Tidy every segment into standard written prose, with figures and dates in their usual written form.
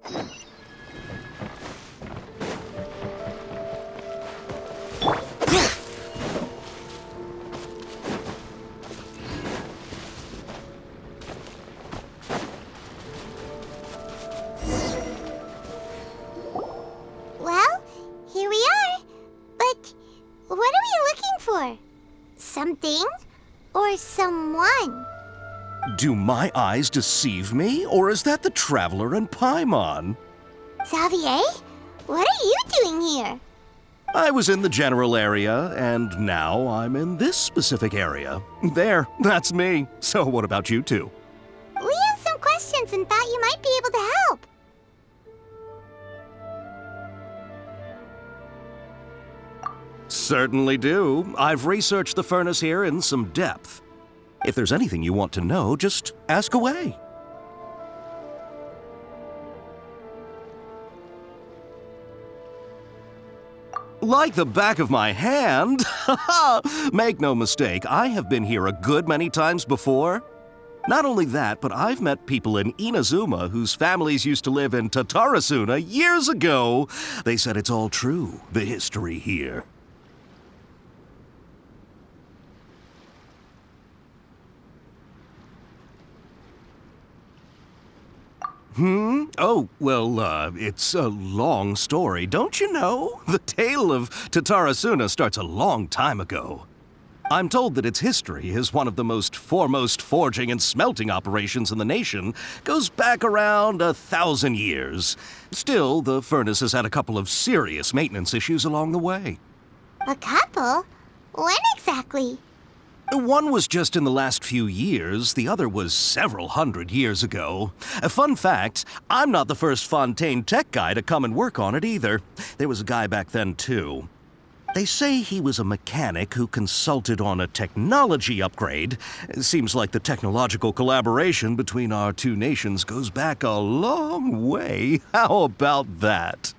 Well, here we are. But what are we looking for? Something or someone? Do my eyes deceive me, or is that the Traveler and Paimon? Xavier, what are you doing here? I was in the general area, and now I'm in this specific area. There, that's me. So what about you two? We have some questions and thought you might be able to help. Certainly do. I've researched the furnace here in some depth. If there's anything you want to know, just ask away. Like the back of my hand? Make no mistake, I have been here a good many times before. Not only that, but I've met people in Inazuma whose families used to live in Tatarasuna years ago. They said it's all true, the history here. Oh, well, it's a long story, don't you know? The tale of Tatarasuna starts a long time ago. I'm told that its history is one of the most foremost forging and smelting operations in the nation, goes back around 1,000 years. Still, the furnace has had a couple of serious maintenance issues along the way. A couple? When exactly? One was just in the last few years, the other was several hundred years ago. A fun fact, I'm not the first Fontaine tech guy to come and work on it either. There was a guy back then too. They say he was a mechanic who consulted on a technology upgrade. It seems like the technological collaboration between our two nations goes back a long way. How about that?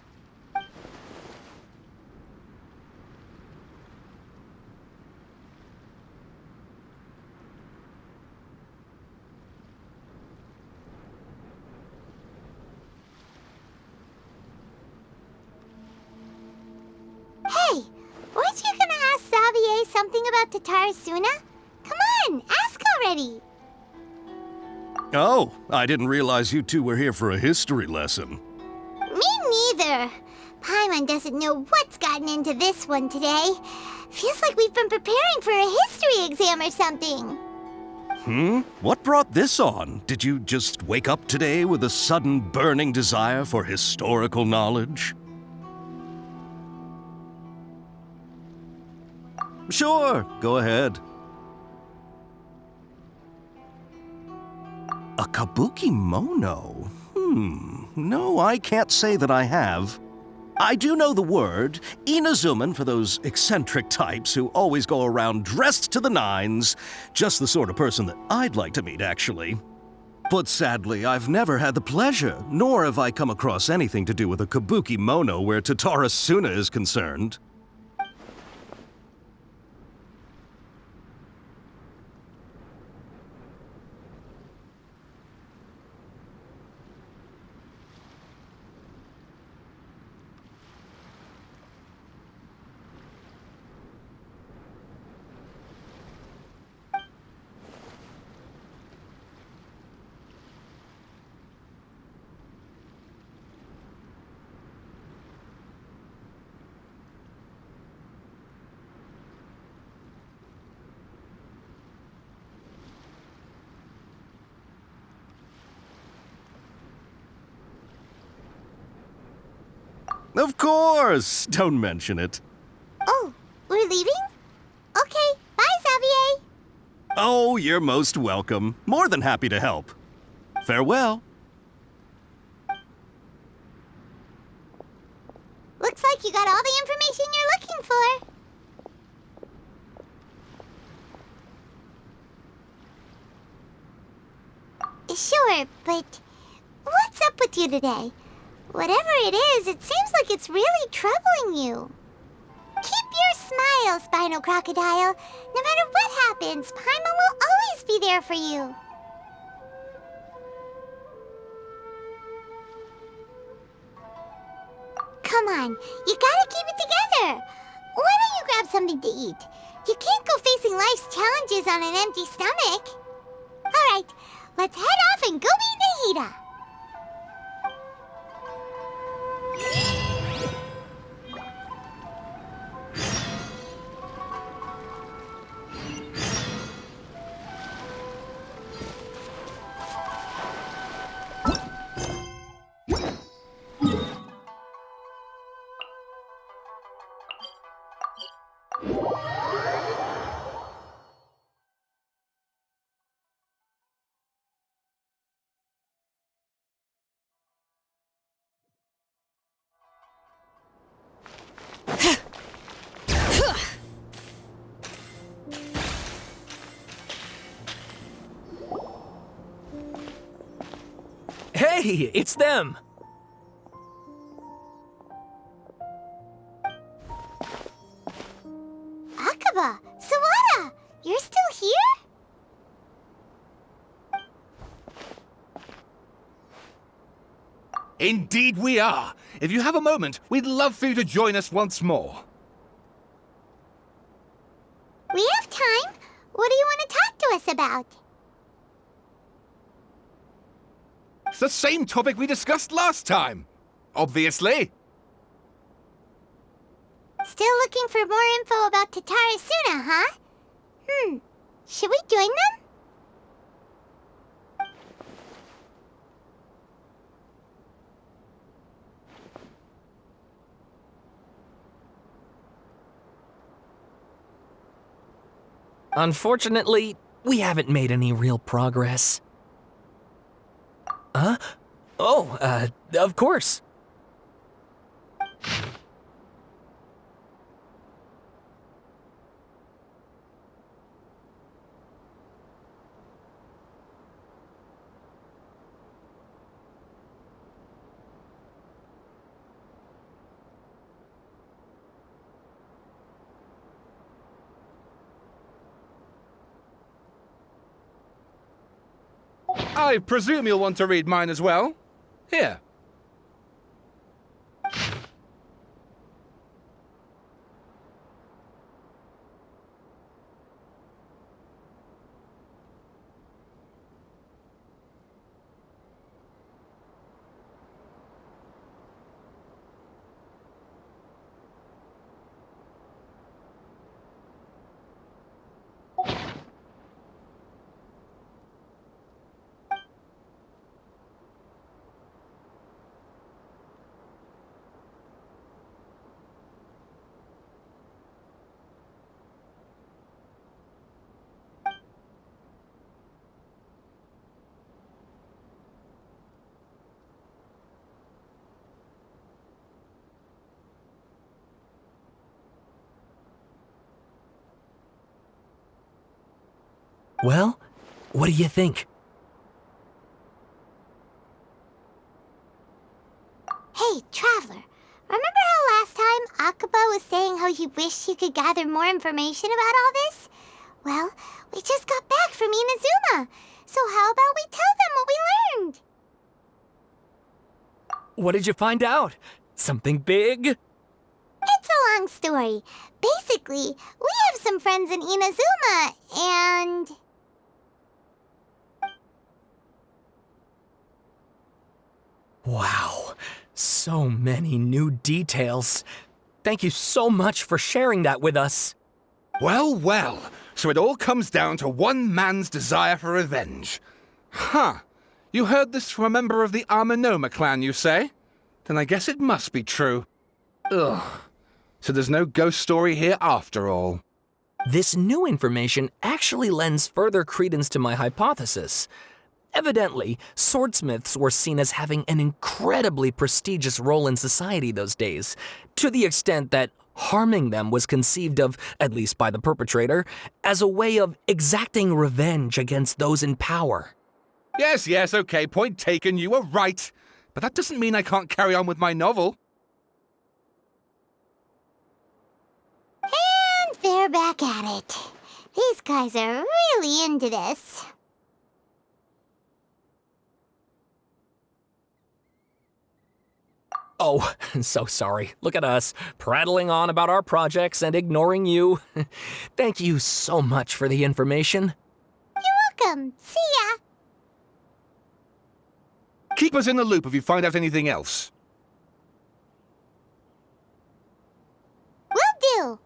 Hey, weren't you gonna ask Xavier something about Tatarasuna? Come on, ask already. Oh, I didn't realize you two were here for a history lesson. Me neither. Paimon doesn't know what's gotten into this one today. Feels like we've been preparing for a history exam or something. What brought this on? Did you just wake up today with a sudden burning desire for historical knowledge? Sure, go ahead. A kabuki mono? No, I can't say that I have. I do know the word, Inazuman for those eccentric types who always go around dressed to the nines. Just the sort of person that I'd like to meet, actually. But sadly, I've never had the pleasure, nor have I come across anything to do with a kabuki mono where Tatarasuna is concerned. Of course! Don't mention it. Oh, we're leaving? Okay, bye, Xavier. Oh, you're most welcome. More than happy to help. Farewell. Looks like you got all the information you're looking for. Sure, but what's up with you today? Whatever it is, it seems like it's really troubling you. Keep your smile, Spinal Crocodile. No matter what happens, Paimon will always be there for you. Come on, you gotta keep it together. Why don't you grab something to eat? You can't go facing life's challenges on an empty stomach. All right, let's head off and go meet Nahida. Hey, it's them! Akaba, Sawada, you're still here? Indeed we are. If you have a moment, we'd love for you to join us once more. We have time. What do you want to talk to us about? It's the same topic we discussed last time. Obviously. Still looking for more info about Tatara Suna, huh? Should we join them? Unfortunately, we haven't made any real progress. Huh? Oh, of course. I presume you'll want to read mine as well. Here. Well, what do you think? Hey, Traveler. Remember how last time Akaba was saying how he wished he could gather more information about all this? Well, we just got back from Inazuma. So how about we tell them what we learned? What did you find out? Something big? It's a long story. Basically, we have some friends in Inazuma, and... Wow, so many new details. Thank you so much for sharing that with us. Well, well. So it all comes down to one man's desire for revenge. Huh. You heard this from a member of the Amanoma clan, you say? Then I guess it must be true. Ugh. So there's no ghost story here after all. This new information actually lends further credence to my hypothesis. Evidently, swordsmiths were seen as having an incredibly prestigious role in society those days, to the extent that harming them was conceived of, at least by the perpetrator, as a way of exacting revenge against those in power. Yes, okay, point taken, you were right. But that doesn't mean I can't carry on with my novel. And they're back at it. These guys are really into this. Oh, so sorry. Look at us, prattling on about our projects and ignoring you. Thank you so much for the information. Welcome. See ya. Keep us in the loop if you find out anything else. Will do.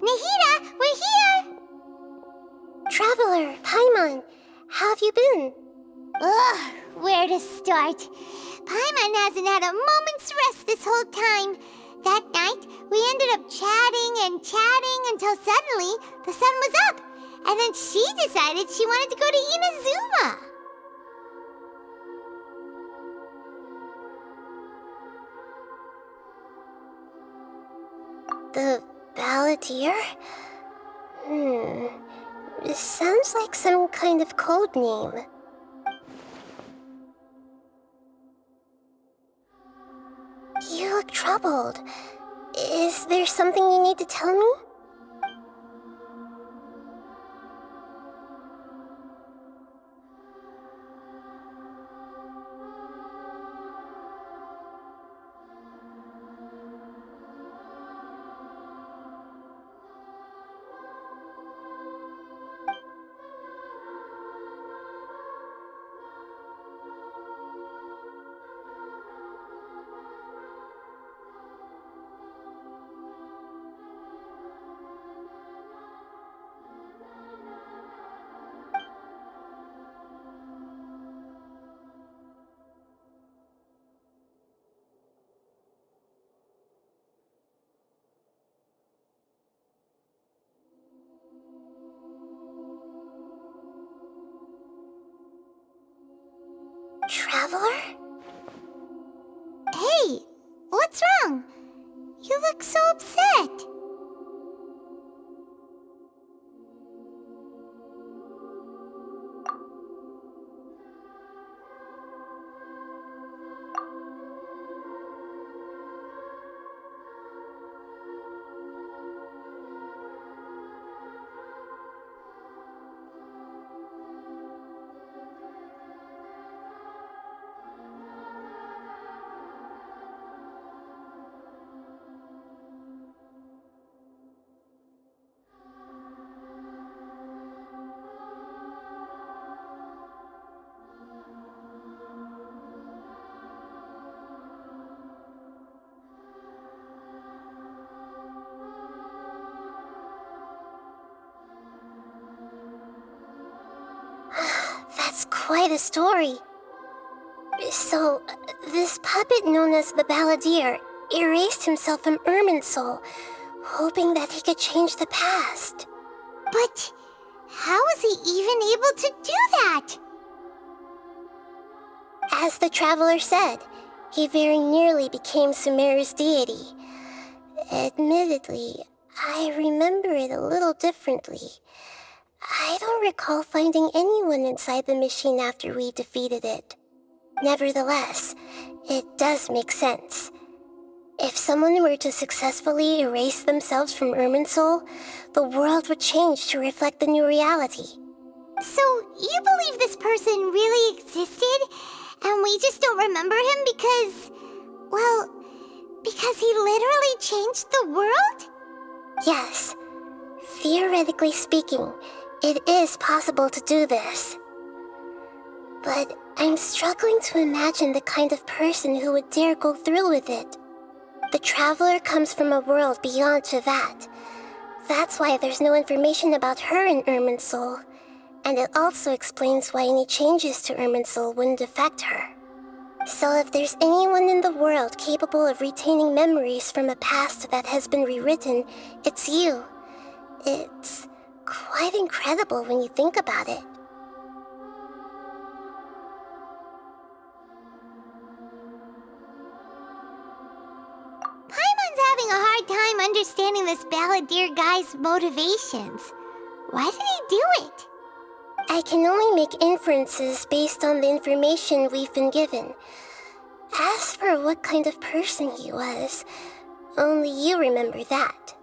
Nahida, we're here! Traveler, Paimon, how have you been? Ugh, where to start? Paimon hasn't had a moment's rest this whole time. That night, we ended up chatting and chatting until suddenly the sun was up. And then she decided she wanted to go to Inazuma. The Balladeer? This sounds like some kind of code name. You look troubled. Is there something you need to tell me? Traveler? Hey, what's wrong? You look so upset. That's quite a story. So, this puppet known as the Balladeer erased himself from Irminsul, hoping that he could change the past. But how was he even able to do that? As the Traveler said, he very nearly became Sumeru's deity. Admittedly, I remember it a little differently. I don't recall finding anyone inside the machine after we defeated it. Nevertheless, it does make sense. If someone were to successfully erase themselves from Irminsul, the world would change to reflect the new reality. So, you believe this person really existed, and we just don't remember him because, well, because he literally changed the world? Yes. Theoretically speaking, it is possible to do this. But I'm struggling to imagine the kind of person who would dare go through with it. The Traveler comes from a world beyond Tevat. That's why there's no information about her in Irminsul. And it also explains why any changes to Irminsul wouldn't affect her. So if there's anyone in the world capable of retaining memories from a past that has been rewritten, it's you. It's quite incredible when you think about it. Paimon's having a hard time understanding this balladeer guy's motivations. Why did he do it? I can only make inferences based on the information we've been given. As for what kind of person he was, only you remember that.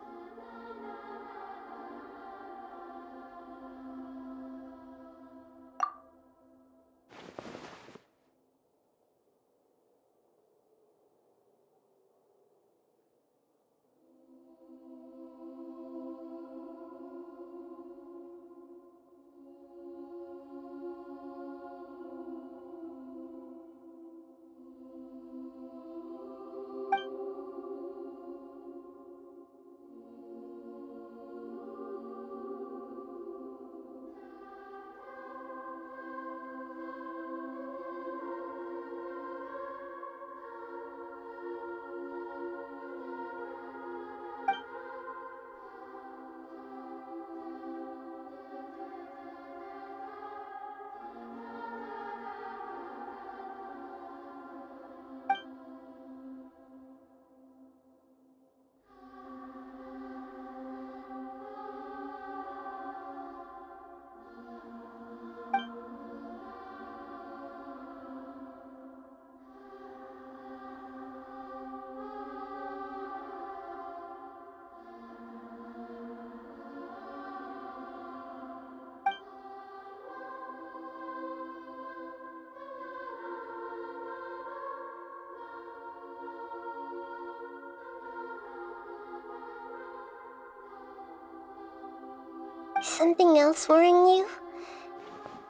Something else worrying you?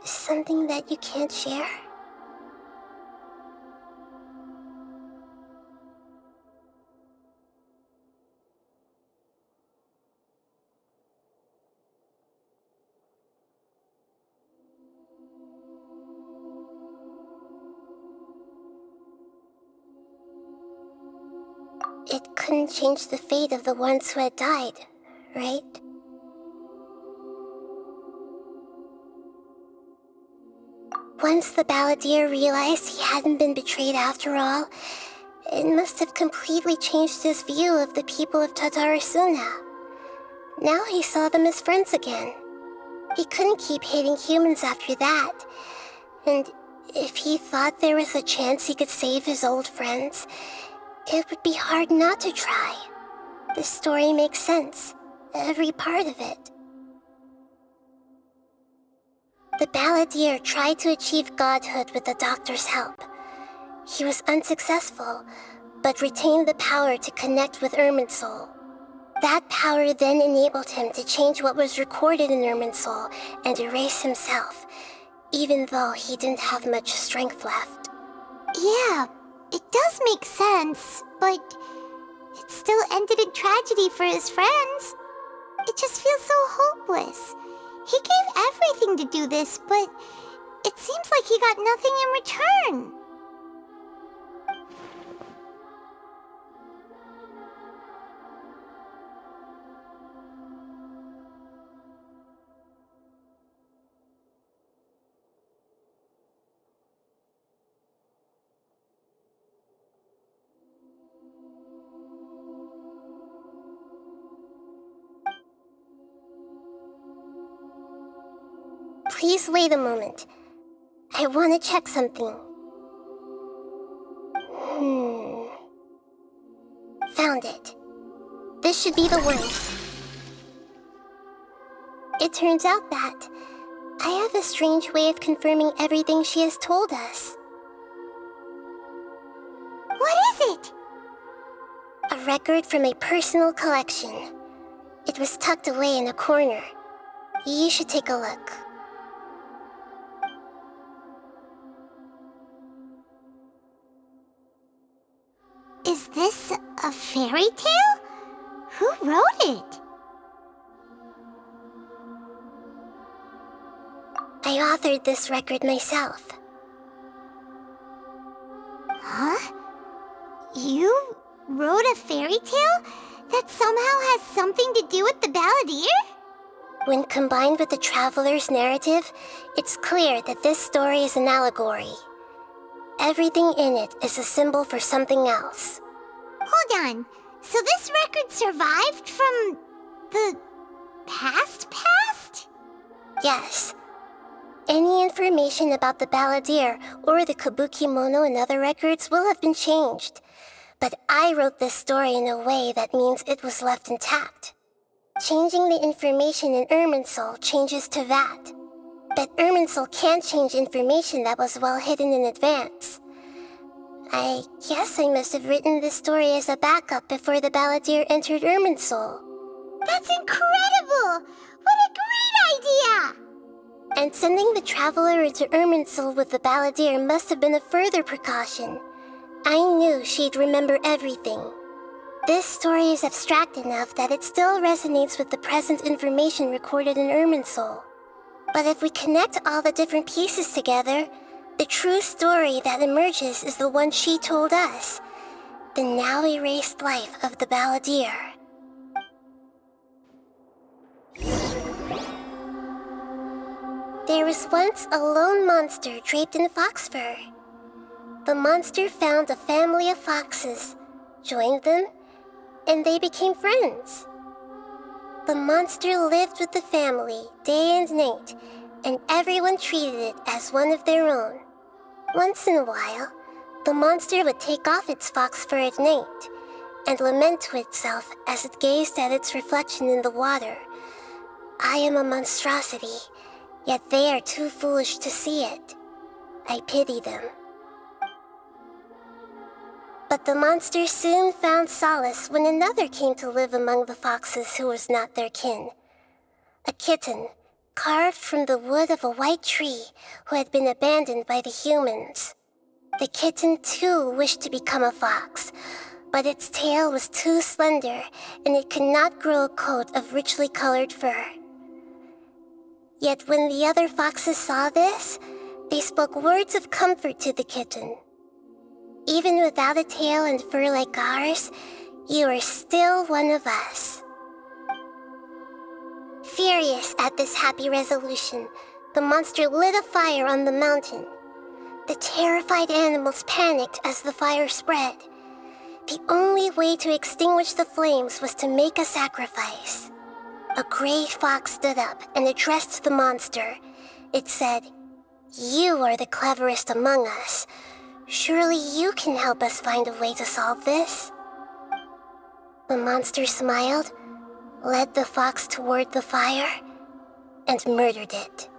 Something that you can't share? It couldn't change the fate of the ones who had died, right? Once the balladeer realized he hadn't been betrayed after all, it must have completely changed his view of the people of Tatarasuna. Now he saw them as friends again. He couldn't keep hating humans after that. And if he thought there was a chance he could save his old friends, it would be hard not to try. The story makes sense, every part of it. The balladeer tried to achieve godhood with the doctor's help. He was unsuccessful, but retained the power to connect with Irminsul. That power then enabled him to change what was recorded in Irminsul and erase himself, even though he didn't have much strength left. Yeah, it does make sense, but it still ended in tragedy for his friends. It just feels so hopeless. He gave everything to do this, but it seems like he got nothing in return. Please wait a moment. I want to check something. Found it. This should be the one. It turns out that I have a strange way of confirming everything she has told us. What is it? A record from a personal collection. It was tucked away in a corner. You should take a look. Is this a fairy tale? Who wrote it? I authored this record myself. Huh? You wrote a fairy tale that somehow has something to do with the balladeer? When combined with the traveler's narrative, it's clear that this story is an allegory. Everything in it is a symbol for something else. Hold on. So this record survived from the past? Yes. Any information about the balladeer or the kabuki mono in other records will have been changed. But I wrote this story in a way that means it was left intact. Changing the information in Irminsul changes to that. But Irminsul can't change information that was well hidden in advance. I guess I must have written this story as a backup before the balladeer entered Irminsul. That's incredible! What a great idea! And sending the traveler into Irminsul with the balladeer must have been a further precaution. I knew she'd remember everything. This story is abstract enough that it still resonates with the present information recorded in Irminsul. But if we connect all the different pieces together, the true story that emerges is the one she told us. The now erased life of the balladeer. There was once a lone monster draped in fox fur. The monster found a family of foxes, joined them, and they became friends. The monster lived with the family day and night, and everyone treated it as one of their own. Once in a while, the monster would take off its fox fur at night and lament to itself as it gazed at its reflection in the water. I am a monstrosity, yet they are too foolish to see it. I pity them. But the monster soon found solace when another came to live among the foxes who was not their kin. A kitten, carved from the wood of a white tree who had been abandoned by the humans. The kitten too wished to become a fox, but its tail was too slender and it could not grow a coat of richly colored fur. Yet when the other foxes saw this, they spoke words of comfort to the kitten. Even without a tail and fur like ours, you are still one of us. Furious at this happy resolution, the monster lit a fire on the mountain. The terrified animals panicked as the fire spread. The only way to extinguish the flames was to make a sacrifice. A gray fox stood up and addressed the monster. It said, "You are the cleverest among us. Surely you can help us find a way to solve this." The monster smiled, led the fox toward the fire, and murdered it.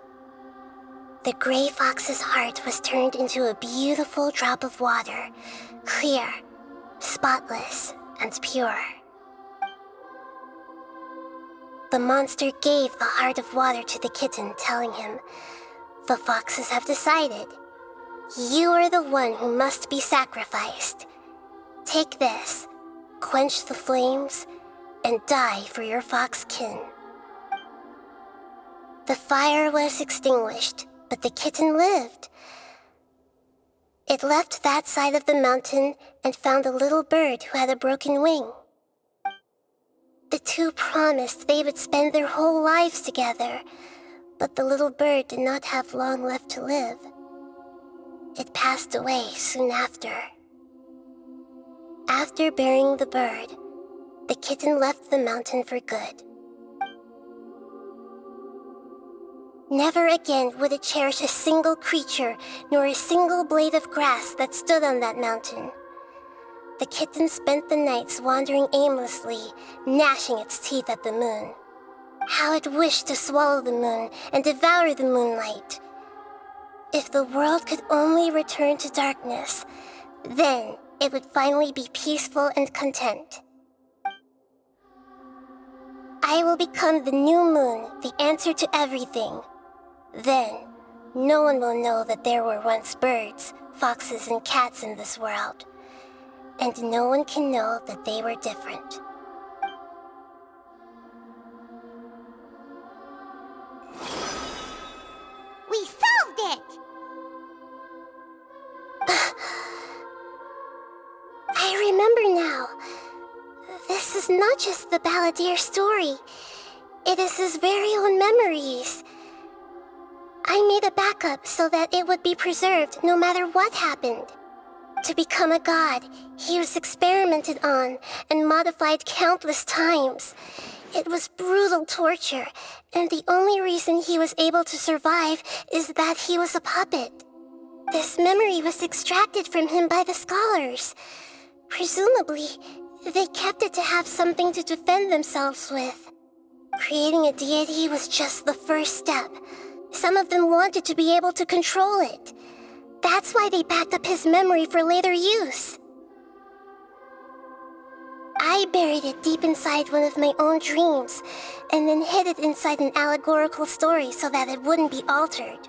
The gray fox's heart was turned into a beautiful drop of water, clear, spotless, and pure. The monster gave the heart of water to the kitten, telling him, "The foxes have decided. You are the one who must be sacrificed. Take this, quench the flames, and die for your fox kin." The fire was extinguished, but the kitten lived. It left that side of the mountain and found a little bird who had a broken wing. The two promised they would spend their whole lives together, but the little bird did not have long left to live. It passed away soon after. After burying the bird, the kitten left the mountain for good. Never again would it cherish a single creature nor a single blade of grass that stood on that mountain. The kitten spent the nights wandering aimlessly, gnashing its teeth at the moon. How it wished to swallow the moon and devour the moonlight. If the world could only return to darkness, then it would finally be peaceful and content. I will become the new moon, the answer to everything. Then, no one will know that there were once birds, foxes, and cats in this world. And no one can know that they were different. We solved it! I remember now. This is not just the balladeer story. It is his very own memories. I made a backup so that it would be preserved no matter what happened. To become a god, he was experimented on and modified countless times. It was brutal torture, and the only reason he was able to survive is that he was a puppet. This memory was extracted from him by the scholars. Presumably, they kept it to have something to defend themselves with. Creating a deity was just the first step. Some of them wanted to be able to control it. That's why they backed up his memory for later use. I buried it deep inside one of my own dreams, and then hid it inside an allegorical story so that it wouldn't be altered.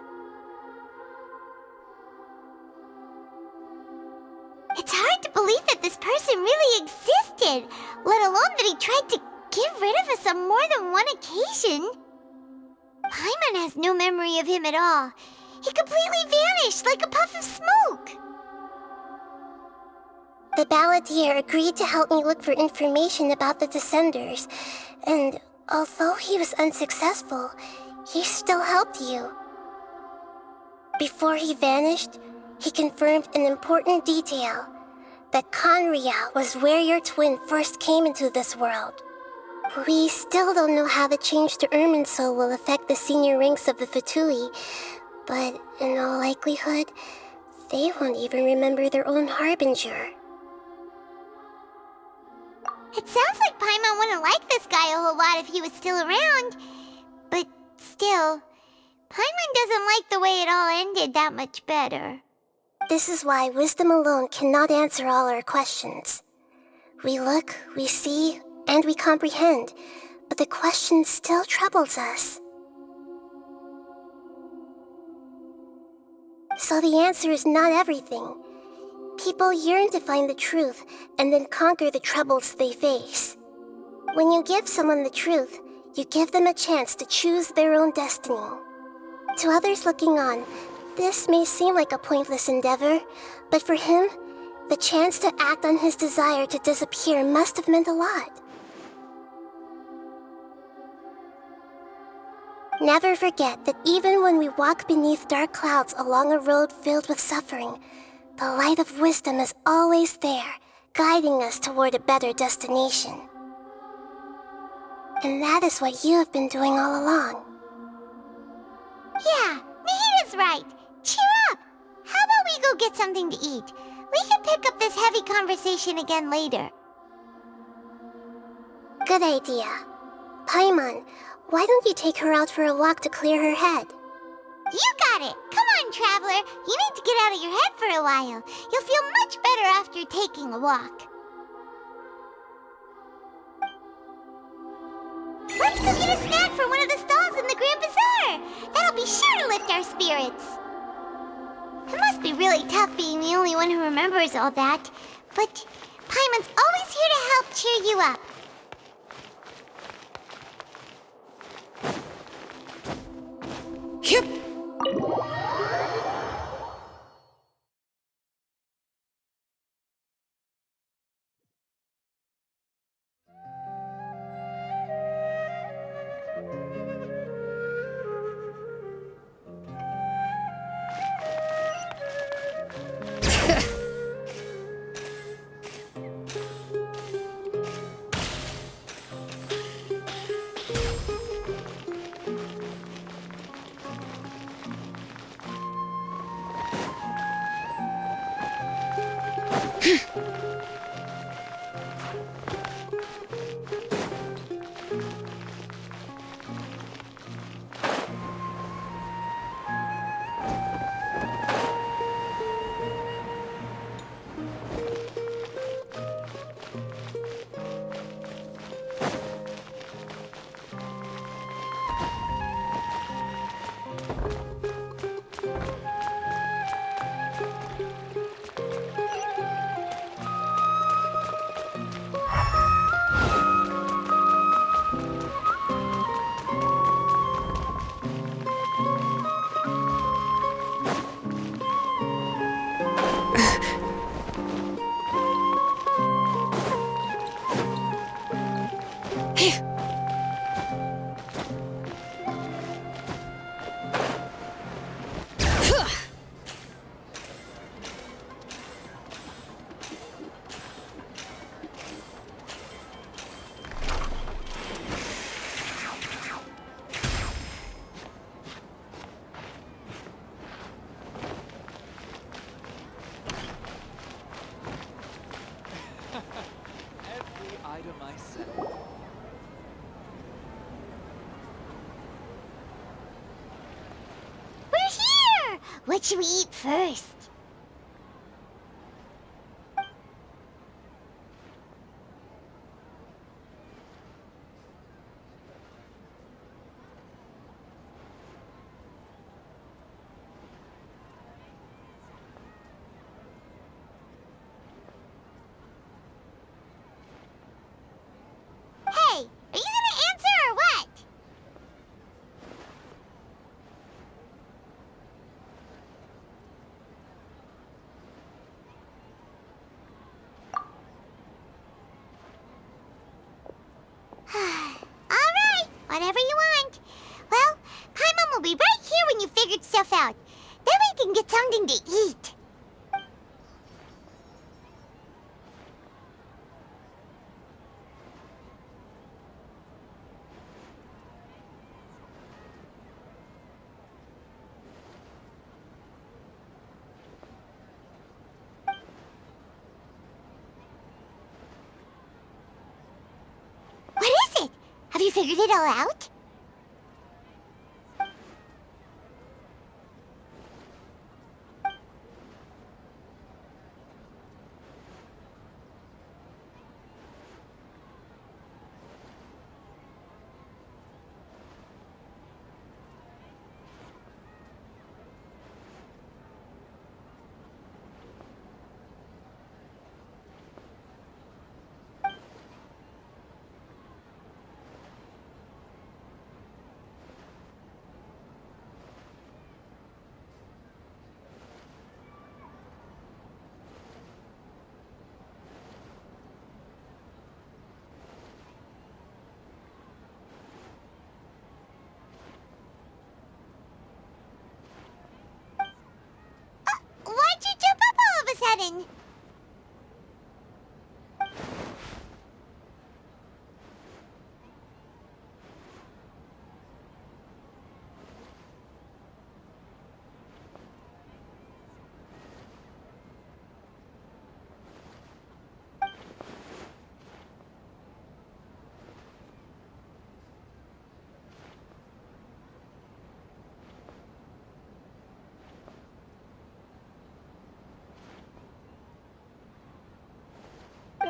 It's hard to believe that this person really existed, let alone that he tried to get rid of us on more than one occasion. Paimon has no memory of him at all. He completely vanished like a puff of smoke. The balladeer agreed to help me look for information about the Descenders, and although he was unsuccessful, he still helped you. Before he vanished, he confirmed an important detail, that Conria was where your twin first came into this world. We still don't know how the change to Irminsul will affect the senior ranks of the Fatui, but in all likelihood, they won't even remember their own Harbinger. It sounds like Paimon wouldn't like this guy a whole lot if he was still around. But still, Paimon doesn't like the way it all ended that much better. This is why wisdom alone cannot answer all our questions. We look, we see, and we comprehend, but the question still troubles us. So the answer is not everything. People yearn to find the truth and then conquer the troubles they face. When you give someone the truth, you give them a chance to choose their own destiny. To others looking on, this may seem like a pointless endeavor, but for him, the chance to act on his desire to disappear must have meant a lot. Never forget that even when we walk beneath dark clouds along a road filled with suffering, the light of wisdom is always there, guiding us toward a better destination. And that is what you have been doing all along. Yeah, Nahita's right. Cheer up! How about we go get something to eat? We can pick up this heavy conversation again later. Good idea. Paimon, why don't you take her out for a walk to clear her head? You got it! Come on, Traveler! You need to get out of your head for a while. You'll feel much better after taking a walk. Let's go get a snack from one of the stalls in the Grand Bazaar! That'll be sure to lift our spirits. It must be really tough being the only one who remembers all that, but Paimon's always here to help cheer you up. Yep. What should we eat first? Hey, are you gonna answer or what? Alright, whatever you want. Well, Paimon will be right here when you figured stuff out. Then we can get something to eat. What is it? Have you figured it all out? Why'd you jump up all of a sudden?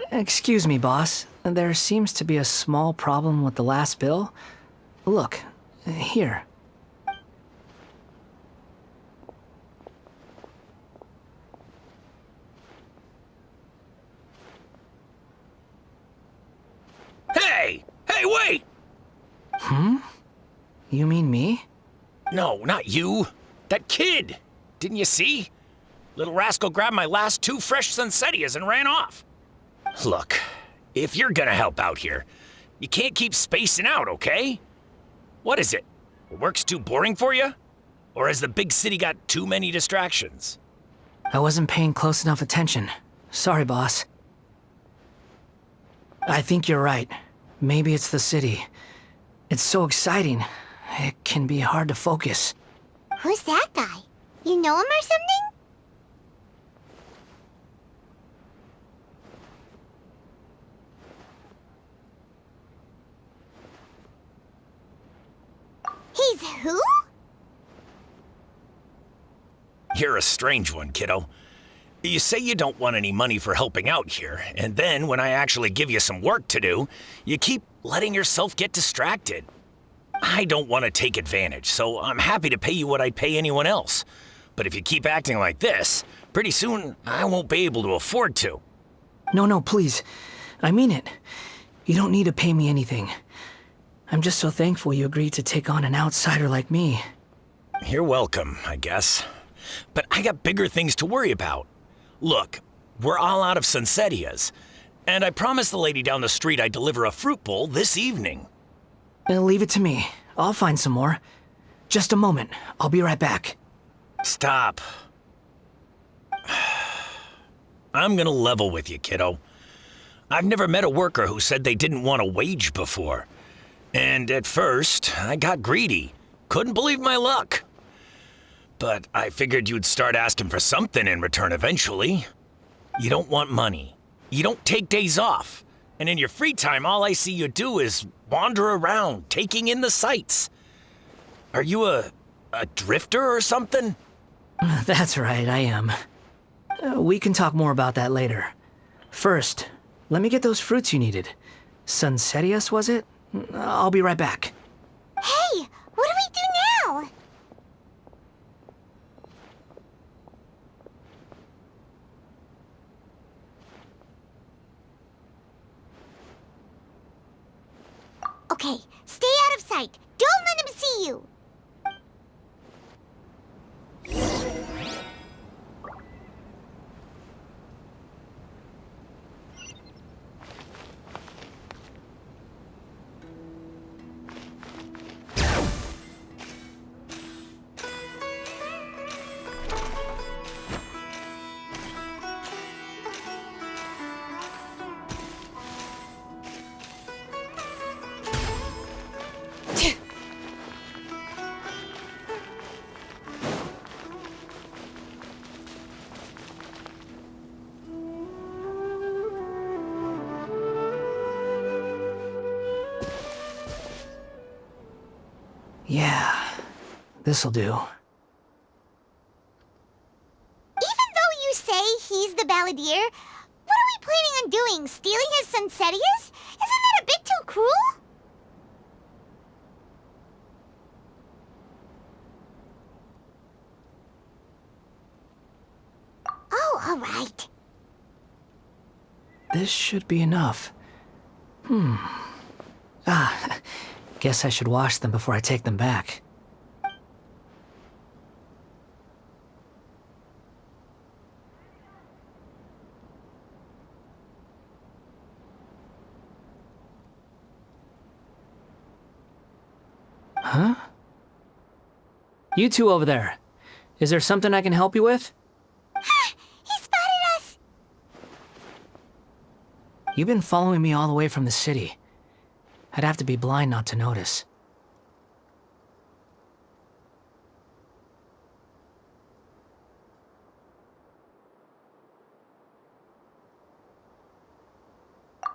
Excuse me, boss. There seems to be a small problem with the last bill. Look, here. Hey! Hey, wait! You mean me? No, not you. That kid! Didn't you see? Little rascal grabbed my last 2 fresh Sunsettias and ran off. Look, if you're gonna help out here, you can't keep spacing out, okay? What is it? Work's too boring for you? Or has the big city got too many distractions? I wasn't paying close enough attention. Sorry, boss. I think you're right. Maybe it's the city. It's so exciting. It can be hard to focus. Who's that guy? You know him or something? He's who? You're a strange one, kiddo. You say you don't want any money for helping out here, and then when I actually give you some work to do, you keep letting yourself get distracted. I don't want to take advantage, so I'm happy to pay you what I'd pay anyone else. But if you keep acting like this, pretty soon I won't be able to afford to. No, please. I mean it. You don't need to pay me anything. I'm just so thankful you agreed to take on an outsider like me. You're welcome, I guess. But I got bigger things to worry about. Look, we're all out of Sunsettias, and I promised the lady down the street I'd deliver a fruit bowl this evening. Leave it to me. I'll find some more. Just a moment. I'll be right back. Stop. I'm gonna level with you, kiddo. I've never met a worker who said they didn't want a wage before. And at first, I got greedy. Couldn't believe my luck. But I figured you'd start asking for something in return eventually. You don't want money. You don't take days off. And in your free time, all I see you do is wander around, taking in the sights. Are you a drifter or something? That's right, I am. We can talk more about that later. First, let me get those fruits you needed. Sunsetius, was it? I'll be right back. Hey, what do we do now? Okay, stay out of sight. Don't let him see you. Yeah, this'll do. Even though you say he's the balladeer, what are we planning on doing? Stealing his Sunsetius? Isn't that a bit too cruel? Oh, all right. This should be enough. Guess I should wash them before I take them back. Huh? You two over there. Is there something I can help you with? He spotted us! You've been following me all the way from the city. I'd have to be blind not to notice.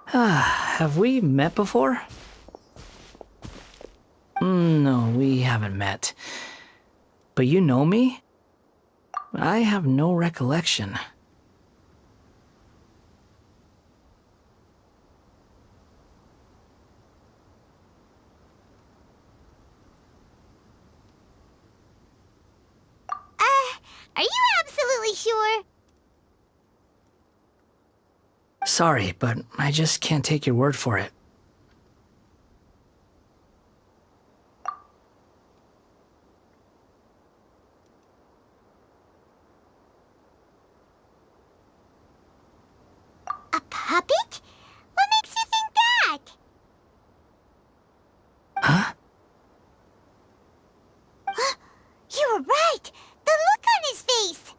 Have we met before? No, we haven't met. But you know me? I have no recollection. Are you absolutely sure? Sorry, but I just can't take your word for it. A puppet? What makes you think that? Huh? You were right! The look on his face!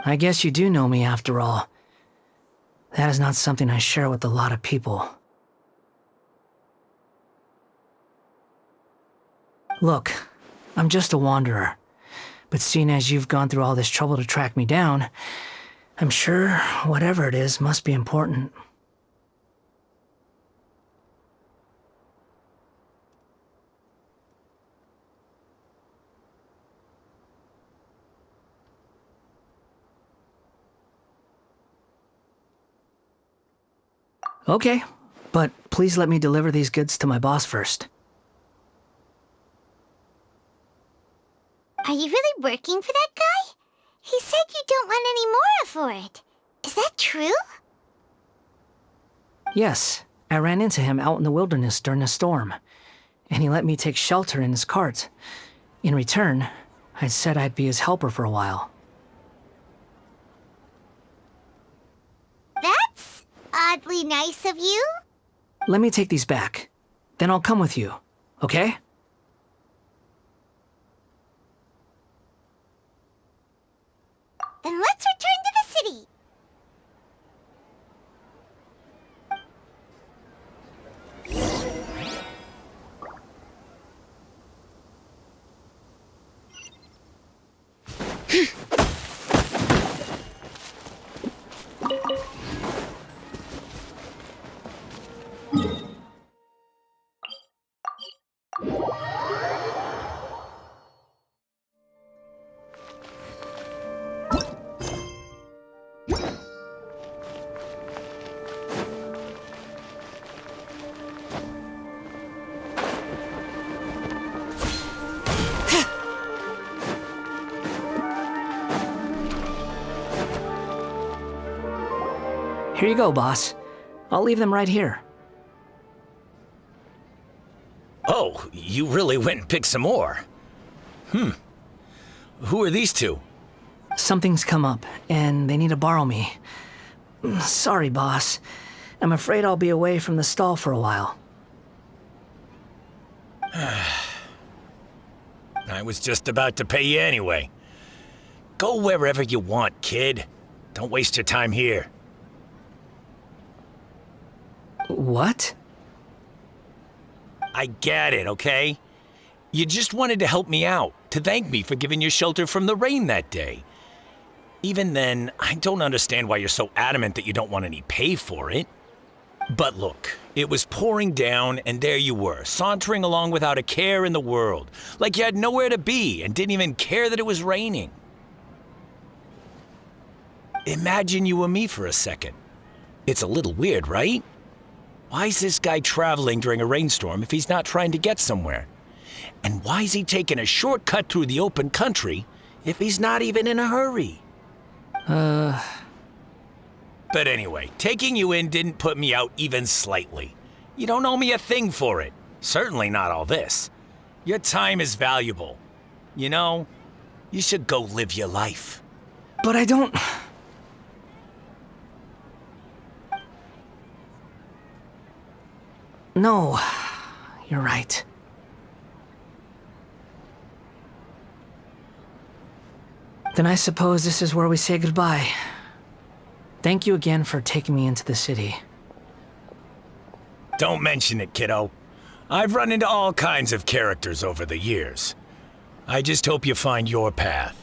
I guess you do know me after all. That is not something I share with a lot of people. Look, I'm just a wanderer. But seeing as you've gone through all this trouble to track me down, I'm sure whatever it is must be important. Okay, but please let me deliver these goods to my boss first. Are you really working for that guy? He said you don't want any more for it. Is that true? Yes, I ran into him out in the wilderness during a storm, and he let me take shelter in his cart. In return, I said I'd be his helper for a while. That's oddly nice of you. Let me take these back. Then I'll come with you, okay? Then let's return to the city. Here you go, boss. I'll leave them right here. Oh, you really went and picked some more. Who are these two? Something's come up, and they need to borrow me. Sorry, boss. I'm afraid I'll be away from the stall for a while. I was just about to pay you anyway. Go wherever you want, kid. Don't waste your time here. What? I get it, okay? You just wanted to help me out, to thank me for giving you shelter from the rain that day. Even then, I don't understand why you're so adamant that you don't want any pay for it. But look, it was pouring down, and there you were, sauntering along without a care in the world, like you had nowhere to be and didn't even care that it was raining. Imagine you were me for a second. It's a little weird, right? Why is this guy traveling during a rainstorm if he's not trying to get somewhere? And why is he taking a shortcut through the open country if he's not even in a hurry? But anyway, taking you in didn't put me out even slightly. You don't owe me a thing for it. Certainly not all this. Your time is valuable. You know, you should go live your life. But I don't... No, you're right. Then I suppose this is where we say goodbye. Thank you again for taking me into the city. Don't mention it, kiddo. I've run into all kinds of characters over the years. I just hope you find your path.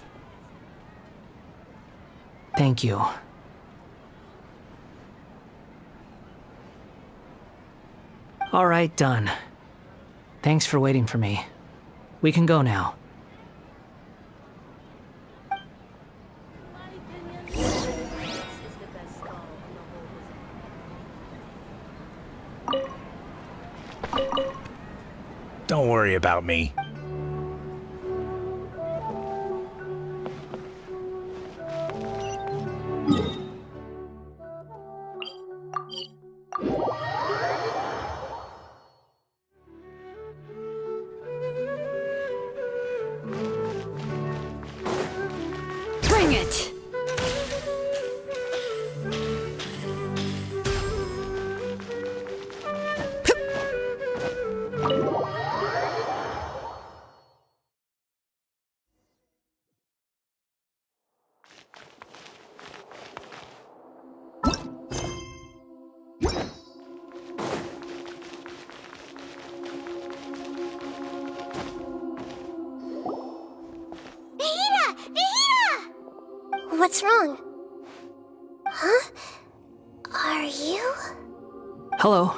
Thank you. All right, done. Thanks for waiting for me. We can go now. Don't worry about me. Bring it! What's wrong? Huh? Are you? Hello.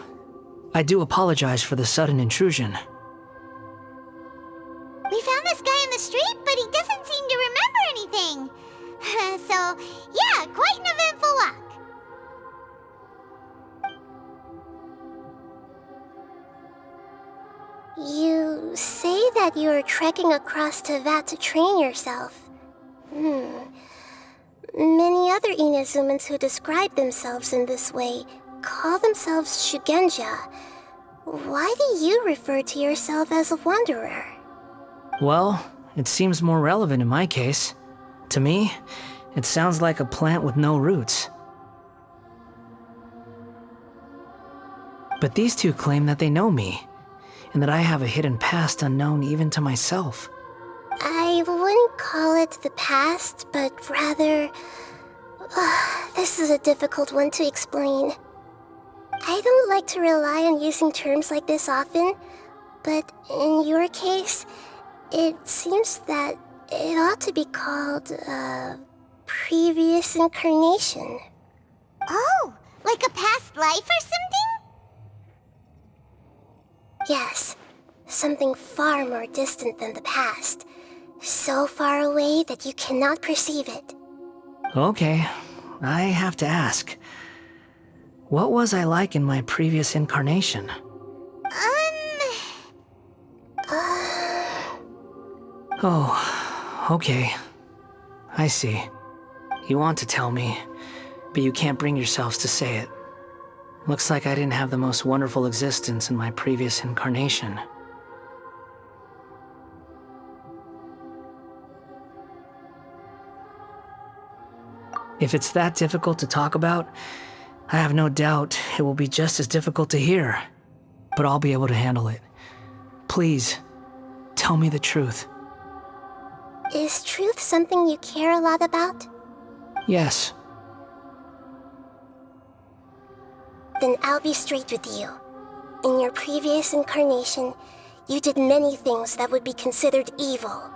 I do apologize for the sudden intrusion. We found this guy in the street, but he doesn't seem to remember anything. So, yeah, quite an eventful walk. You say that you're trekking across Teyvat to train yourself. Many other Inazumans who describe themselves in this way call themselves Shugenja. Why do you refer to yourself as a wanderer? Well, it seems more relevant in my case. To me, it sounds like a plant with no roots. But these two claim that they know me, and that I have a hidden past unknown even to myself. I wouldn't call it the past, but rather... this is a difficult one to explain. I don't like to rely on using terms like this often, but in your case, it seems that it ought to be called, previous incarnation. Oh, like a past life or something? Yes, something far more distant than the past. So far away that you cannot perceive it. Okay, I have to ask. What was I like in my previous incarnation? Oh, okay. I see. You want to tell me. but you can't bring yourselves to say it. Looks like I didn't have the most wonderful existence in my previous incarnation. If it's that difficult to talk about, I have no doubt it will be just as difficult to hear, but I'll be able to handle it. Please, tell me the truth. Is truth something you care a lot about? Yes. Then I'll be straight with you. In your previous incarnation, you did many things that would be considered evil.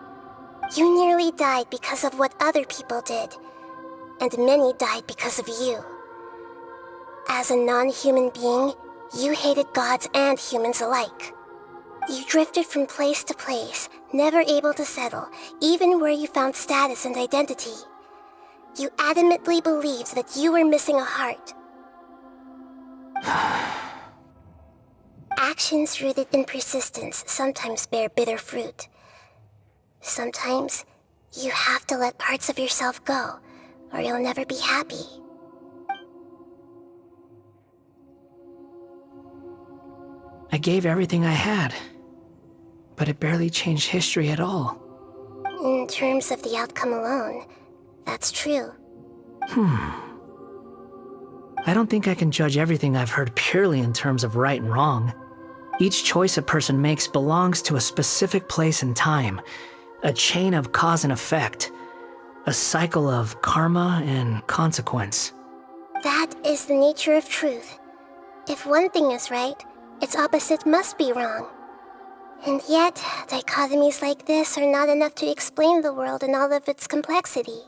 You nearly died because of what other people did, and many died because of you. As a non-human being, you hated gods and humans alike. You drifted from place to place, never able to settle, even where you found status and identity. You adamantly believed that you were missing a heart. Actions rooted in persistence sometimes bear bitter fruit. Sometimes, you have to let parts of yourself go, or you'll never be happy. I gave everything I had, but it barely changed history at all. In terms of the outcome alone, that's true. I don't think I can judge everything I've heard purely in terms of right and wrong. Each choice a person makes belongs to a specific place and time, a chain of cause and effect, a cycle of karma and consequence. That is the nature of truth. If one thing is right, its opposite must be wrong. And yet, dichotomies like this are not enough to explain the world in all of its complexity.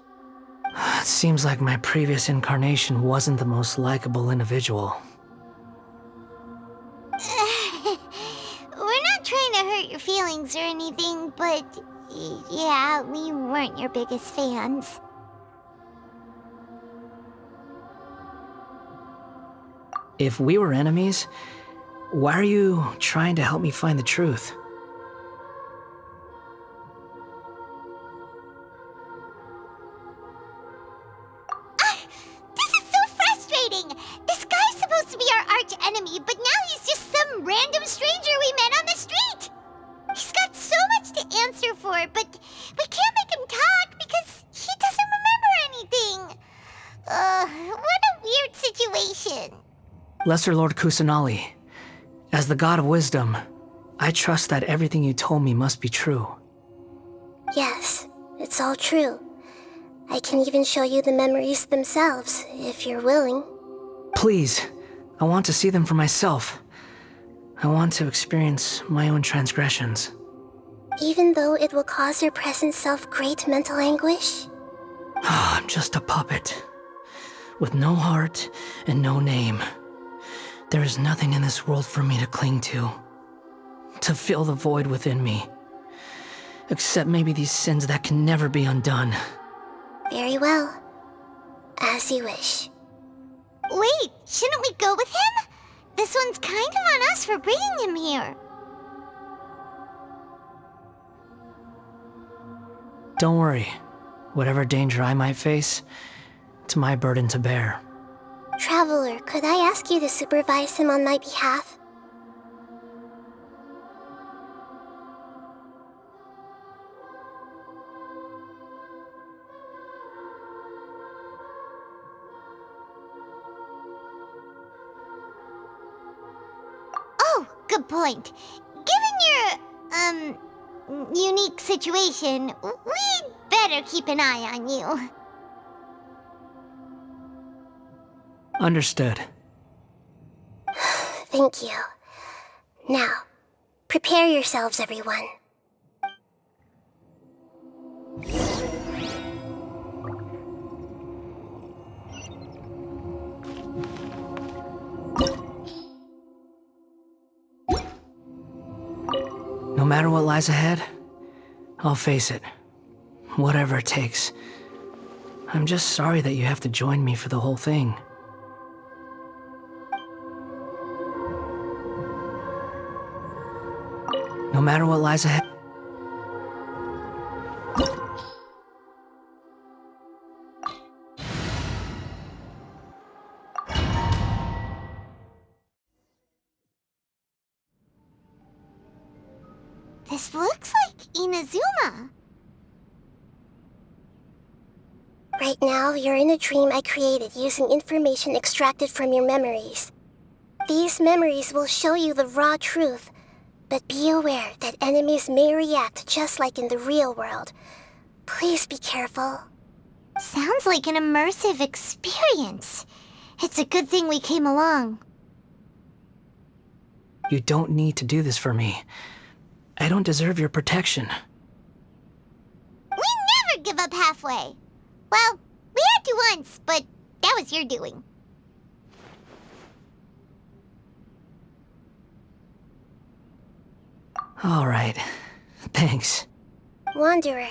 It seems like my previous incarnation wasn't the most likable individual. We're not trying to hurt your feelings or anything, but yeah, we weren't your biggest fans. If we were enemies, why are you trying to help me find the truth? This is so frustrating! This guy's supposed to be our arch enemy, but now he's just some random stranger we met on the street! He's got so much to answer for, but we can't make him talk because he doesn't remember anything. What a weird situation. Lesser Lord Kusanali, as the God of Wisdom, I trust that everything you told me must be true. Yes, it's all true. I can even show you the memories themselves, if you're willing. Please, I want to see them for myself. I want to experience my own transgressions. Even though it will cause your present self great mental anguish? I'm just a puppet, with no heart and no name. There is nothing in this world for me to cling to fill the void within me. Except maybe these sins that can never be undone. Very well. As you wish. Wait, shouldn't we go with him? This one's kind of on us for bringing him here. Don't worry. Whatever danger I might face, it's my burden to bear. Traveler, could I ask you to supervise him on my behalf? Oh, good point. Given your, unique situation, we'd better keep an eye on you. Understood. Thank you. Now, prepare yourselves, everyone. No matter what lies ahead, I'll face it. Whatever it takes. I'm just sorry that you have to join me for the whole thing. No matter what lies ahead. This looks like Inazuma. Right now, you're in a dream I created using information extracted from your memories. These memories will show you the raw truth, but be aware that enemies may react just like in the real world. Please be careful. Sounds like an immersive experience. It's a good thing we came along. You don't need to do this for me. I don't deserve your protection. We never give up halfway. Well, we had to once, but that was your doing. All right. Thanks. Wanderer,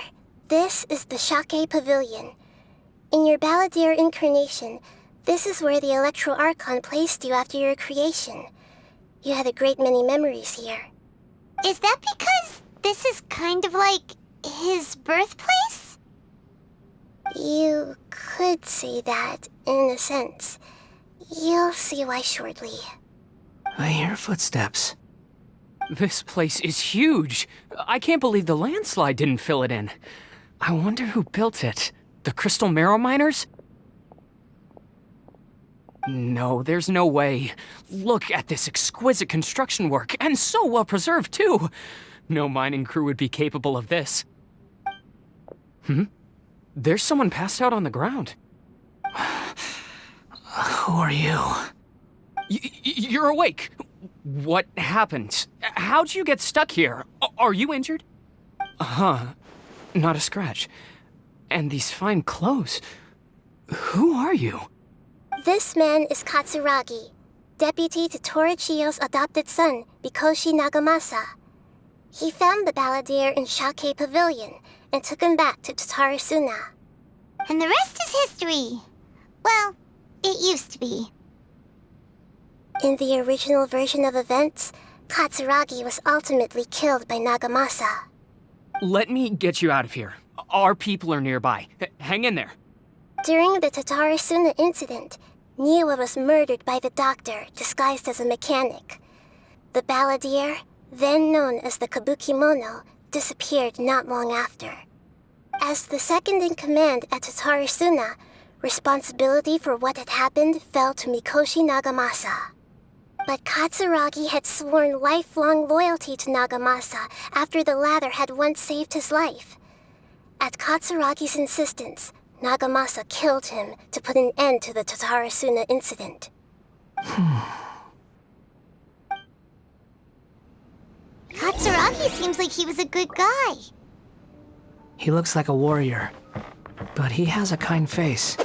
this is the Shake Pavilion. In your Balladeer incarnation, this is where the Electro Archon placed you after your creation. You had a great many memories here. Is that because this is kind of like his birthplace? You could say that, in a sense. You'll see why shortly. I hear footsteps. This place is huge. I can't believe the landslide didn't fill it in. I wonder who built it. The Crystal Marrow Miners? No, there's no way. Look at this exquisite construction work, and so well preserved, too. No mining crew would be capable of this. There's someone passed out on the ground. Who are you? You're awake. What happened? How'd you get stuck here? Are you injured? Not a scratch. And these fine clothes. Who are you? This man is Katsuragi, deputy to Torichiyo's adopted son, Mikoshi Nagamasa. He found the Balladeer in Shake Pavilion and took him back to Tatarasuna. And the rest is history. Well, it used to be. In the original version of events, Katsuragi was ultimately killed by Nagamasa. Let me get you out of here. Our people are nearby. Hang in there. During the Tatarasuna incident, Niwa was murdered by the doctor disguised as a mechanic. The Balladeer, then known as the Kabukimono, disappeared not long after. As the second in command at Tatarasuna, responsibility for what had happened fell to Mikoshi Nagamasa. But Katsuragi had sworn lifelong loyalty to Nagamasa after the latter had once saved his life. At Katsuragi's insistence, Nagamasa killed him to put an end to the Tatarasuna incident. Katsuragi seems like he was a good guy. He looks like a warrior, but he has a kind face.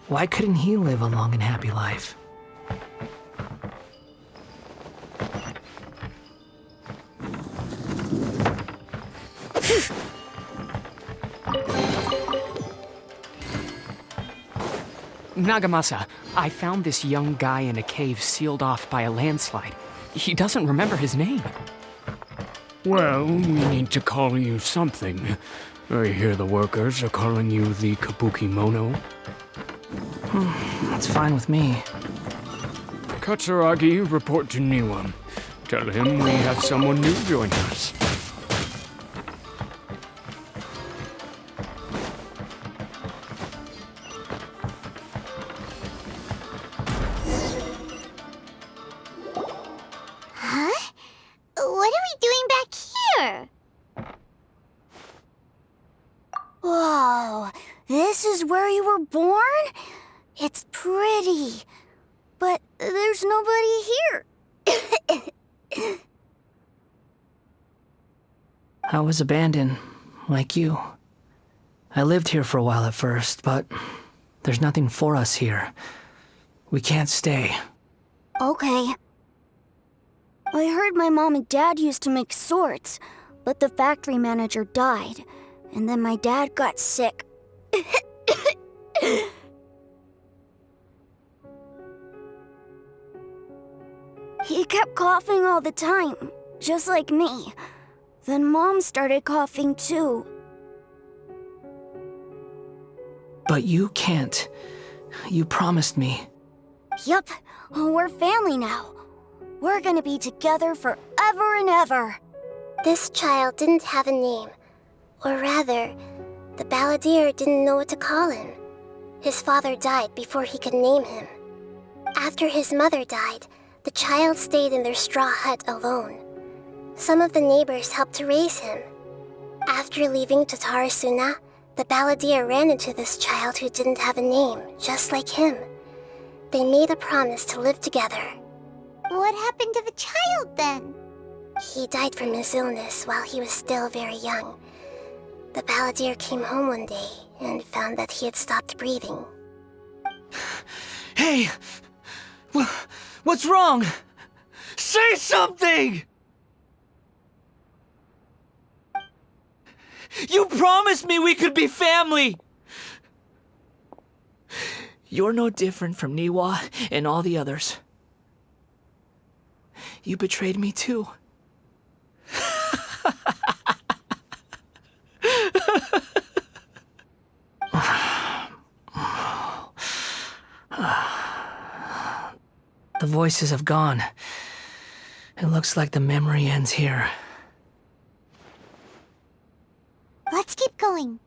Why couldn't he live a long and happy life? Nagamasa, I found this young guy in a cave sealed off by a landslide. He doesn't remember his name. Well, we need to call you something. I hear the workers are calling you the Kabukimono. That's fine with me. Katsuragi, report to Niwa. Tell him we have someone new join us. Huh? What are we doing back here? Whoa, this is where you were born? It's pretty, but there's nobody here. I was abandoned, like you. I lived here for a while at first, but there's nothing for us here. We can't stay. Okay. I heard my mom and dad used to make swords, but the factory manager died, and then my dad got sick. He kept coughing all the time, just like me. Then Mom started coughing too. But you can't. You promised me. Yup, we're family now. We're gonna be together forever and ever. This child didn't have a name. Or rather, the balladeer didn't know what to call him. His father died before he could name him. After his mother died, the child stayed in their straw hut alone. Some of the neighbors helped to raise him. After leaving Tatarasuna, the balladeer ran into this child who didn't have a name, just like him. They made a promise to live together. What happened to the child then? He died from his illness while he was still very young. The balladeer came home one day and found that he had stopped breathing. Hey! What's wrong? Say something! You promised me we could be family! You're no different from Niwa and all the others. You betrayed me too. The voices have gone. It looks like the memory ends here. Let's keep going.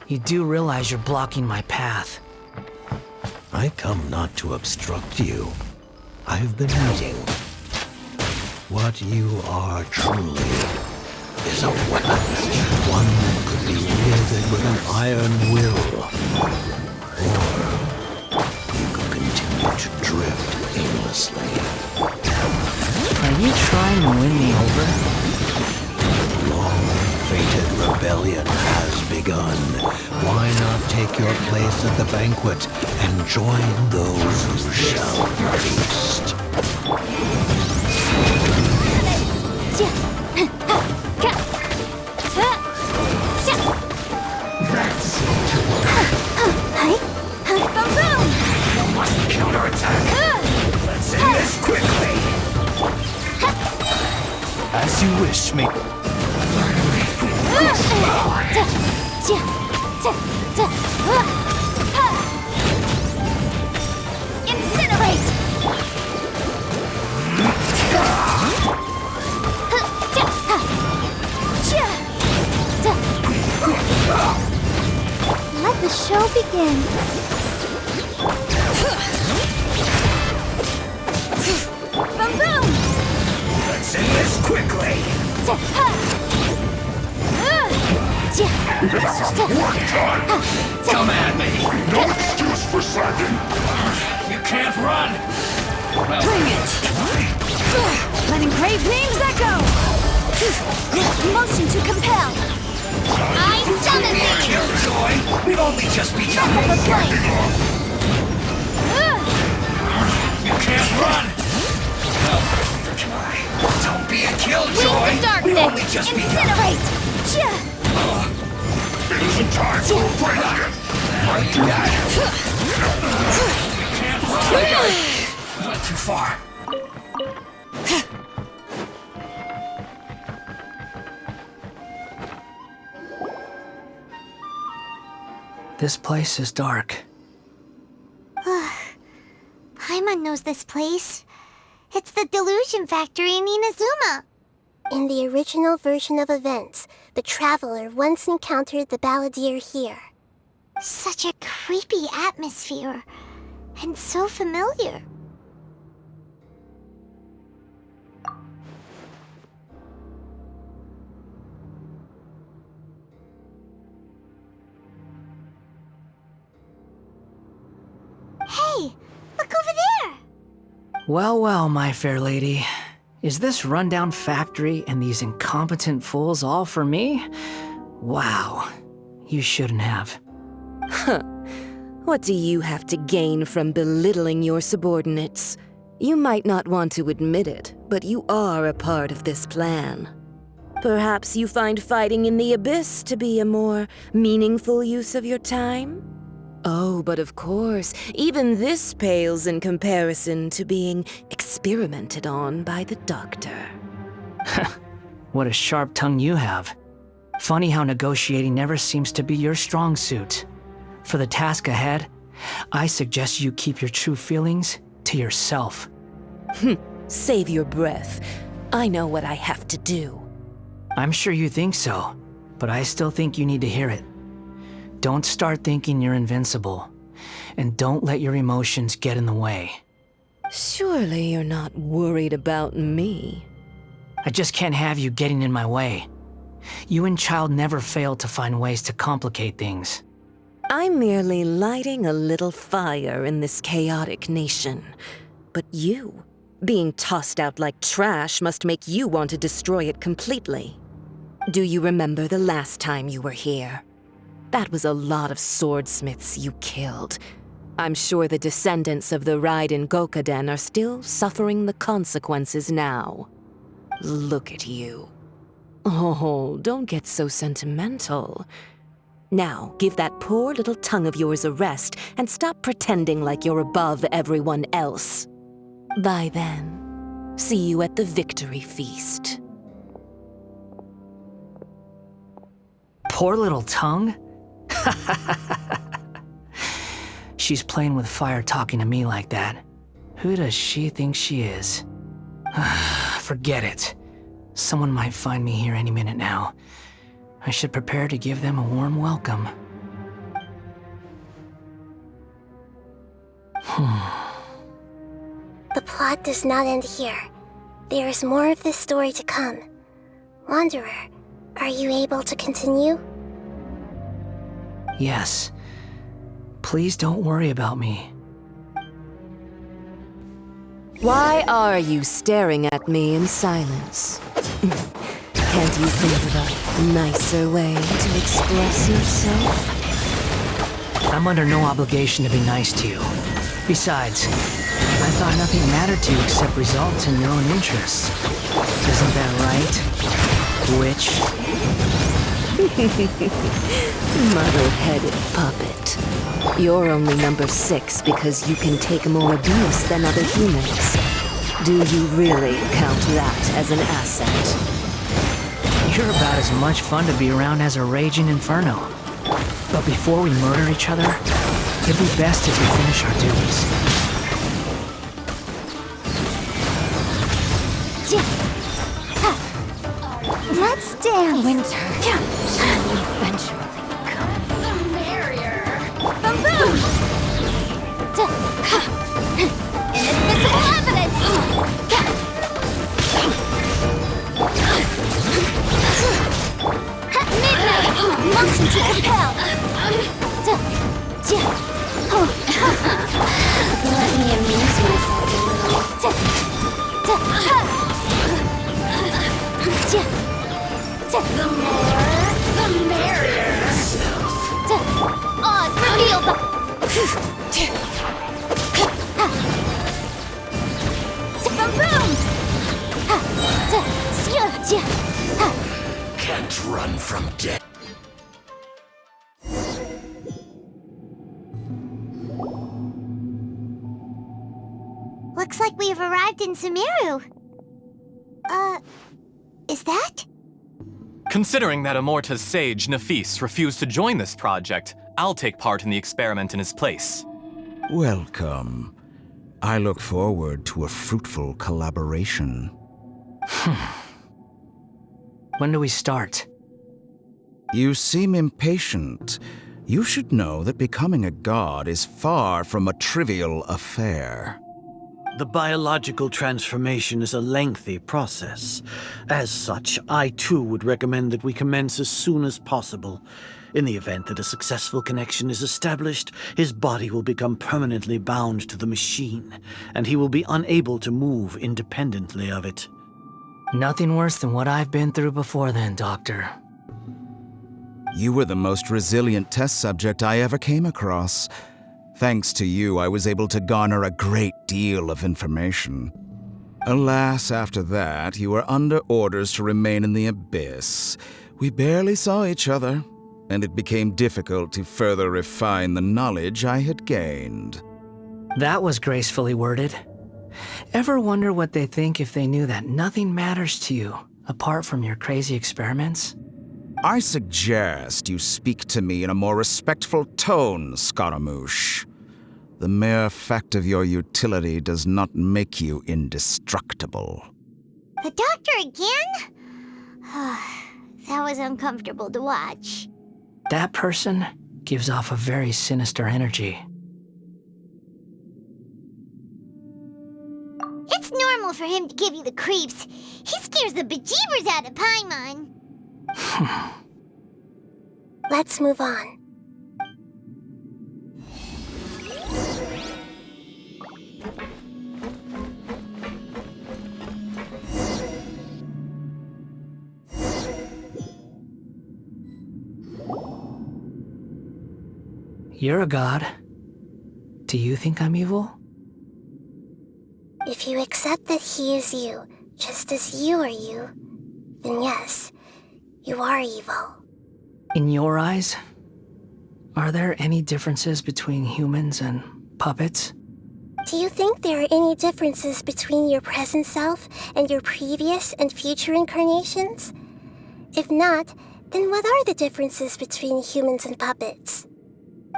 You do realize you're blocking my path. I come not to obstruct you. I've been waiting. What you are truly is a weapon. One that could be wielded with an iron will. Or you could continue to drift aimlessly. Are you trying to win me over? Long-fated rebellion has begun. Why not take your place at the banquet and join those who shall feast? Must counterattack. Let's end this quickly. As you wish, mate. Incinerate! Let the show begin. Boom boom! Let's end this quickly. One time. Come at me. No excuse for slacking. You can't run. Bring it! Letting brave names echo! Motion to compel! I summon Be a thee! killjoy. We've only just begun. You can't run. Don't be a killjoy. Wings of darkness! We've only just begun. Incinerate! It isn't time to break it. Like that. You can't run. Went too far. This place is dark. Paimon knows this place. It's the Delusion Factory in Inazuma. In the original version of events, the traveler once encountered the balladeer here. Such a creepy atmosphere. And so familiar. Hey, look over there! Well, well, my fair lady. Is this rundown factory and these incompetent fools all for me? Wow. You shouldn't have. Huh. What do you have to gain from belittling your subordinates? You might not want to admit it, but you are a part of this plan. Perhaps you find fighting in the abyss to be a more meaningful use of your time? Oh, but of course, even this pales in comparison to being experimented on by the doctor. What a sharp tongue you have. Funny how negotiating never seems to be your strong suit. For the task ahead, I suggest you keep your true feelings to yourself. Save your breath. I know what I have to do. I'm sure you think so, but I still think you need to hear it. Don't start thinking you're invincible, and don't let your emotions get in the way. Surely you're not worried about me. I just can't have you getting in my way. You and Child never fail to find ways to complicate things. I'm merely lighting a little fire in this chaotic nation. But you, being tossed out like trash, must make you want to destroy it completely. Do you remember the last time you were here? That was a lot of swordsmiths you killed. I'm sure the descendants of the Raiden Gokaden are still suffering the consequences now. Look at you. Oh, don't get so sentimental. Now, give that poor little tongue of yours a rest and stop pretending like you're above everyone else. Bye then. See you at the victory feast. Poor little tongue? She's playing with fire talking to me like that. Who does she think she is? Forget it. Someone might find me here any minute now. I should prepare to give them a warm welcome. The plot does not end here. There is more of this story to come. Wanderer, are you able to continue? Yes. Please don't worry about me. Why are you staring at me in silence? Can't you think of a nicer way to express yourself? I'm under no obligation to be nice to you. Besides, I thought nothing mattered to you except results and your own interests. Isn't that right, witch? Muddle-headed puppet. You're only number 6 because you can take more abuse than other humans. Do you really count that as an asset? You're about as much fun to be around as a raging inferno. But before we murder each other, it'd be best if we finish our duties. Let's dance. Winter shall eventually come. The merrier. Boom, boom. Inadmissible evidence. Midnight. Motion to compel. Let me amuse myself a little. The more, the merrier. Oz, reveal the... Can't run from death. Looks like we've arrived in Sumeru. Is that? Considering that Amorta's sage, Nafis, refused to join this project, I'll take part in the experiment in his place. Welcome. I look forward to a fruitful collaboration. When do we start? You seem impatient. You should know that becoming a god is far from a trivial affair. The biological transformation is a lengthy process. As such, I too would recommend that we commence as soon as possible. In the event that a successful connection is established, his body will become permanently bound to the machine, and he will be unable to move independently of it. Nothing worse than what I've been through before then, Doctor. You were the most resilient test subject I ever came across. Thanks to you, I was able to garner a great deal of information. Alas, after that, you were under orders to remain in the abyss. We barely saw each other. and it became difficult to further refine the knowledge I had gained. That was gracefully worded. Ever wonder what they think if they knew that nothing matters to you apart from your crazy experiments? I suggest you speak to me in a more respectful tone, Scaramouche. The mere fact of your utility does not make you indestructible. The doctor again? That was uncomfortable to watch. That person gives off a very sinister energy. It's normal for him to give you the creeps. He scares the bejeebers out of Paimon. Let's move on. You're a god. Do you think I'm evil? If you accept that he is you, just as you are you, then yes, you are evil. In your eyes, are there any differences between humans and puppets? Do you think there are any differences between your present self and your previous and future incarnations? If not, then what are the differences between humans and puppets?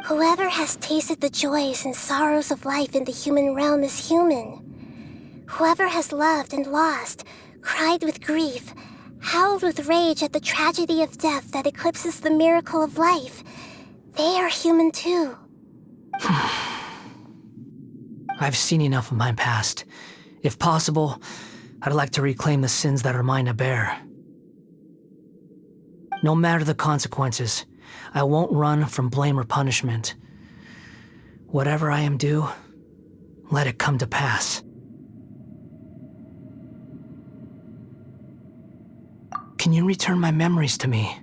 Whoever has tasted the joys and sorrows of life in the human realm is human. Whoever has loved and lost, cried with grief, howled with rage at the tragedy of death that eclipses the miracle of life, they are human too. I've seen enough of my past. If possible, I'd like to reclaim the sins that are mine to bear. No matter the consequences, I won't run from blame or punishment. Whatever I am due, let it come to pass. Can you return my memories to me?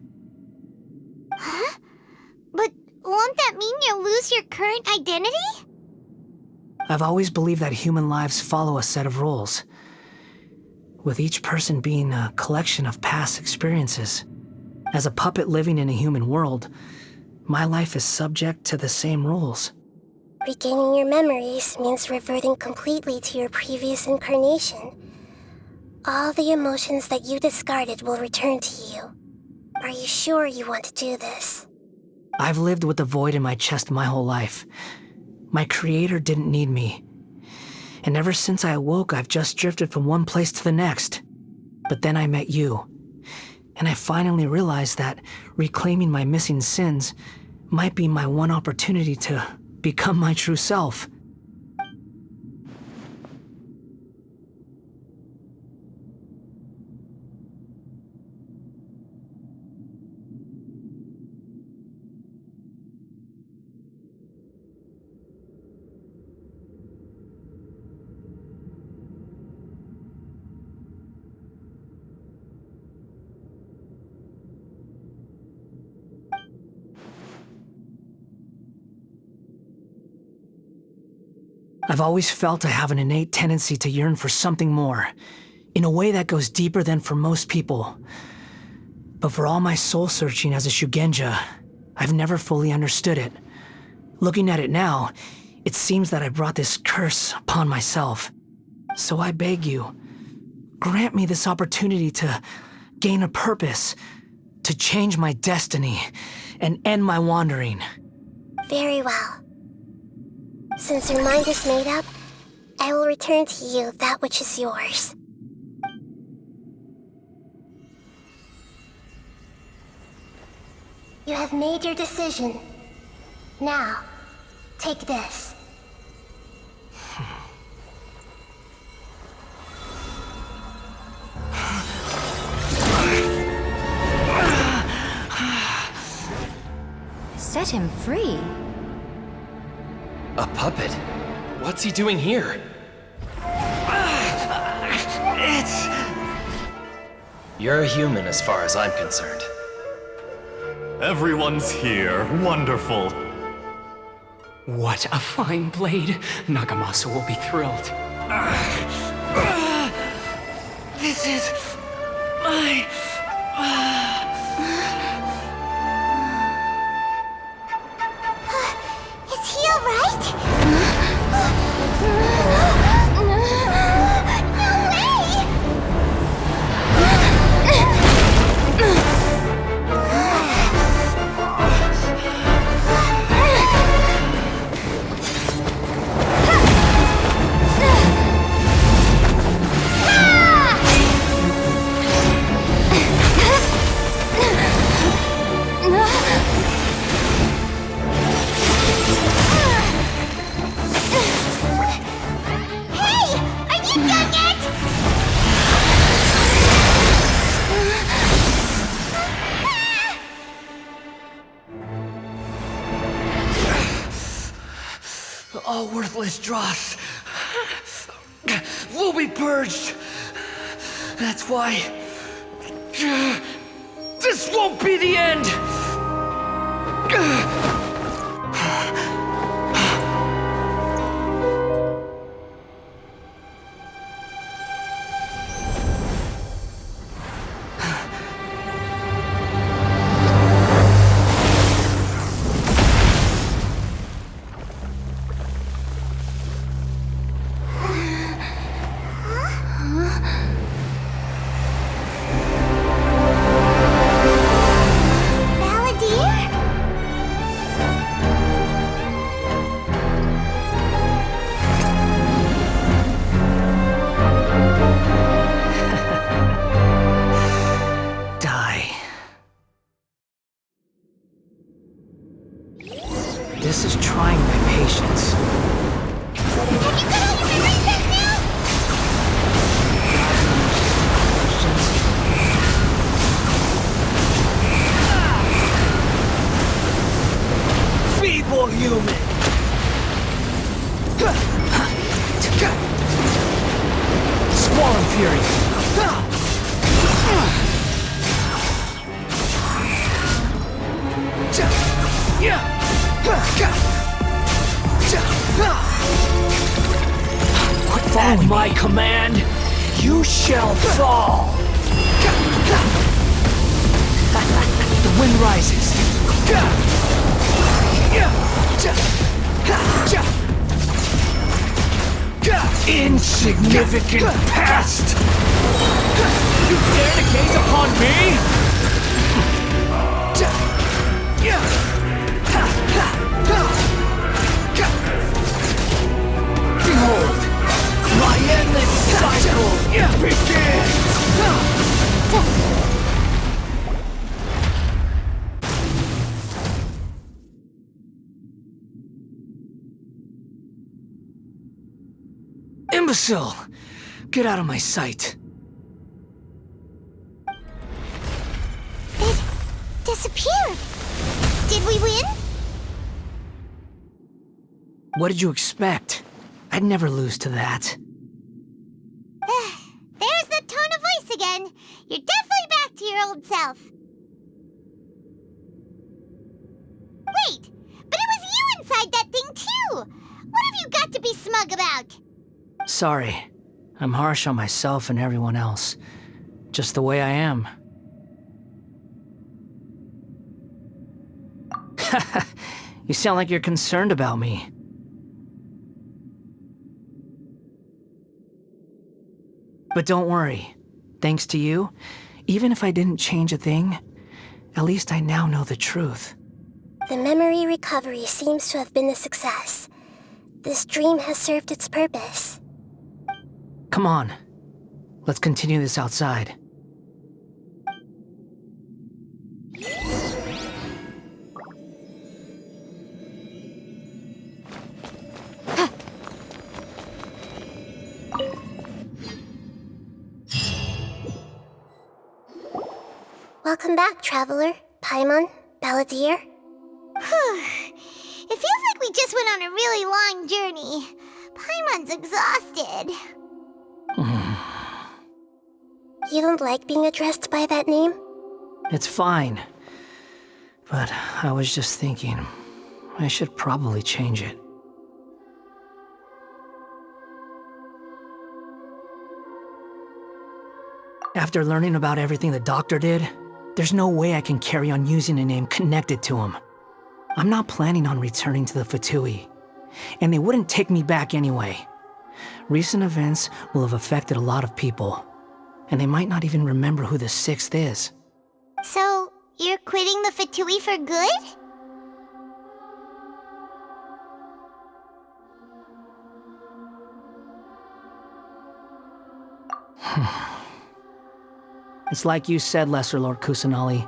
Huh? But won't that mean you'll lose your current identity? I've always believed that human lives follow a set of rules, with each person being a collection of past experiences. As a puppet living in a human world, my life is subject to the same rules. Regaining your memories means reverting completely to your previous incarnation. All the emotions that you discarded will return to you. Are you sure you want to do this? I've lived with the void in my chest my whole life. My creator didn't need me. And ever since I awoke, I've just drifted from one place to the next. But then I met you. And I finally realized that reclaiming my missing sins might be my one opportunity to become my true self. I've always felt I have an innate tendency to yearn for something more, in a way that goes deeper than for most people. But for all my soul-searching as a Shugenja, I've never fully understood it. Looking at it now, it seems that I brought this curse upon myself. So I beg you, grant me this opportunity to gain a purpose, to change my destiny, and end my wandering. Very well. Since your mind is made up, I will return to you that which is yours. You have made your decision. Now, take this. Set him free. A puppet? What's he doing here? You're a human as far as I'm concerned. Everyone's here. Wonderful. What a fine blade. Nagamasa will be thrilled. This is my... All worthless dross will be purged. That's why this won't be the end. This is trying my patience. Have you got all your memories back now? Feeble human! Squall and Fury! Follow my command, you shall fall! The wind rises. Insignificant pest! You dare to gaze upon me? Behold, my endless cycle begins! Imbecile! Get out of my sight. It disappeared. Did we win? What did you expect? I'd never lose to that. There's the tone of voice again. You're definitely back to your old self. Wait, but it was you inside that thing too! What have you got to be smug about? Sorry. I'm harsh on myself and everyone else. Just the way I am. You sound like you're concerned about me. But don't worry. Thanks to you, even if I didn't change a thing, at least I now know the truth. The memory recovery seems to have been a success. This dream has served its purpose. Come on. Let's continue this outside. Welcome back, Traveler, Paimon, Balladeer. It feels like we just went on a really long journey. Paimon's exhausted. You don't like being addressed by that name? It's fine. But I was just thinking, I should probably change it. After learning about everything the doctor did, there's no way I can carry on using a name connected to him. I'm not planning on returning to the Fatui, and they wouldn't take me back anyway. Recent events will have affected a lot of people, and they might not even remember who the 6th is. So, you're quitting the Fatui for good? It's like you said, Lesser Lord Kusanali.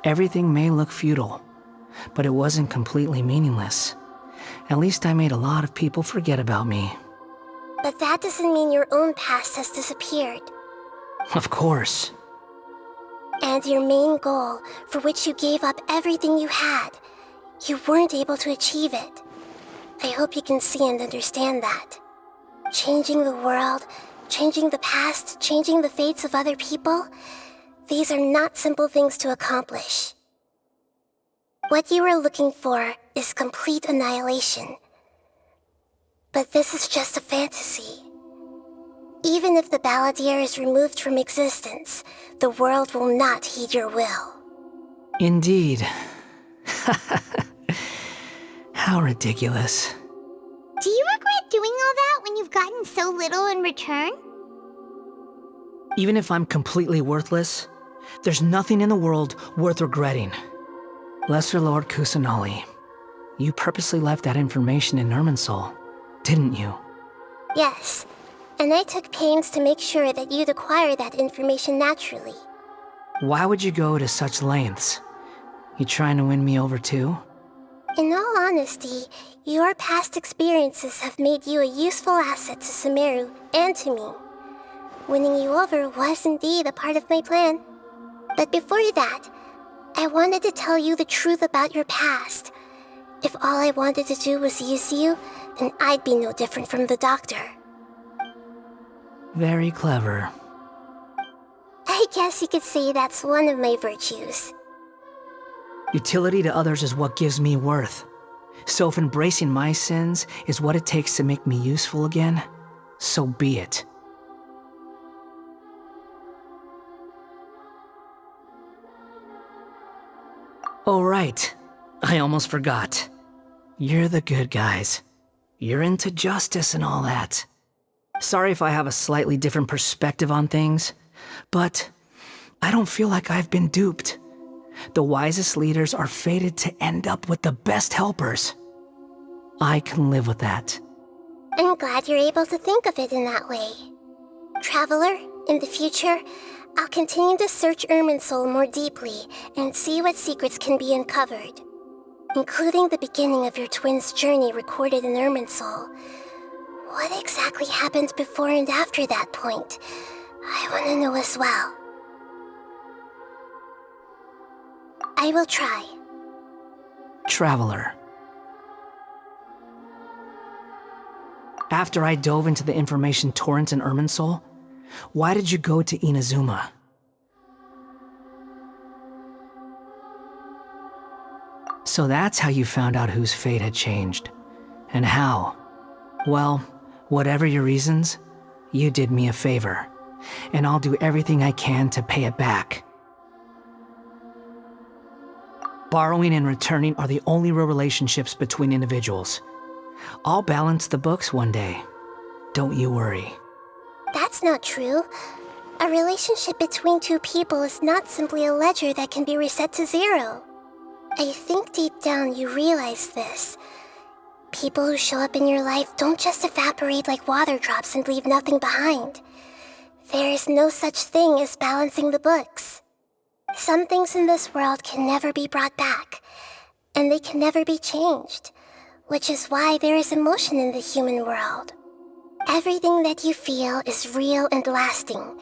Everything may look futile, but it wasn't completely meaningless. At least I made a lot of people forget about me. But that doesn't mean your own past has disappeared. Of course. And your main goal, for which you gave up everything you had, you weren't able to achieve it. I hope you can see and understand that. Changing the world, changing the past, changing the fates of other people, these are not simple things to accomplish. What you are looking for is complete annihilation. But this is just a fantasy. Even if the Balladeer is removed from existence, the world will not heed your will. Indeed. How ridiculous. Do you regret doing all that when you've gotten so little in return? Even if I'm completely worthless, there's nothing in the world worth regretting. Lesser Lord Kusanali, you purposely left that information in Irminsul, didn't you? Yes, and I took pains to make sure that you'd acquire that information naturally. Why would you go to such lengths? You trying to win me over too? In all honesty, your past experiences have made you a useful asset to Sumeru and to me. Winning you over was indeed a part of my plan. But before that, I wanted to tell you the truth about your past. If all I wanted to do was use you, then I'd be no different from the doctor. Very clever. I guess you could say that's one of my virtues. Utility to others is what gives me worth. So if embracing my sins is what it takes to make me useful again, so be it. Oh right, I almost forgot. You're the good guys. You're into justice and all that. Sorry if I have a slightly different perspective on things, but I don't feel like I've been duped. The wisest leaders are fated to end up with the best helpers. I can live with that. I'm glad you're able to think of it in that way. Traveler, in the future, I'll continue to search Irminsul more deeply and see what secrets can be uncovered, including the beginning of your twins' journey recorded in Irminsul. What exactly happened before and after that point? I want to know as well. I will try. Traveler. After I dove into the information torrent in Irminsul, why did you go to Inazuma? So that's how you found out whose fate had changed. And how? Well, whatever your reasons, you did me a favor, and I'll do everything I can to pay it back. Borrowing and returning are the only real relationships between individuals. I'll balance the books one day. Don't you worry. That's not true. A relationship between two people is not simply a ledger that can be reset to zero. I think deep down you realize this. People who show up in your life don't just evaporate like water drops and leave nothing behind. There is no such thing as balancing the books. Some things in this world can never be brought back, and they can never be changed, which is why there is emotion in the human world. Everything that you feel is real and lasting,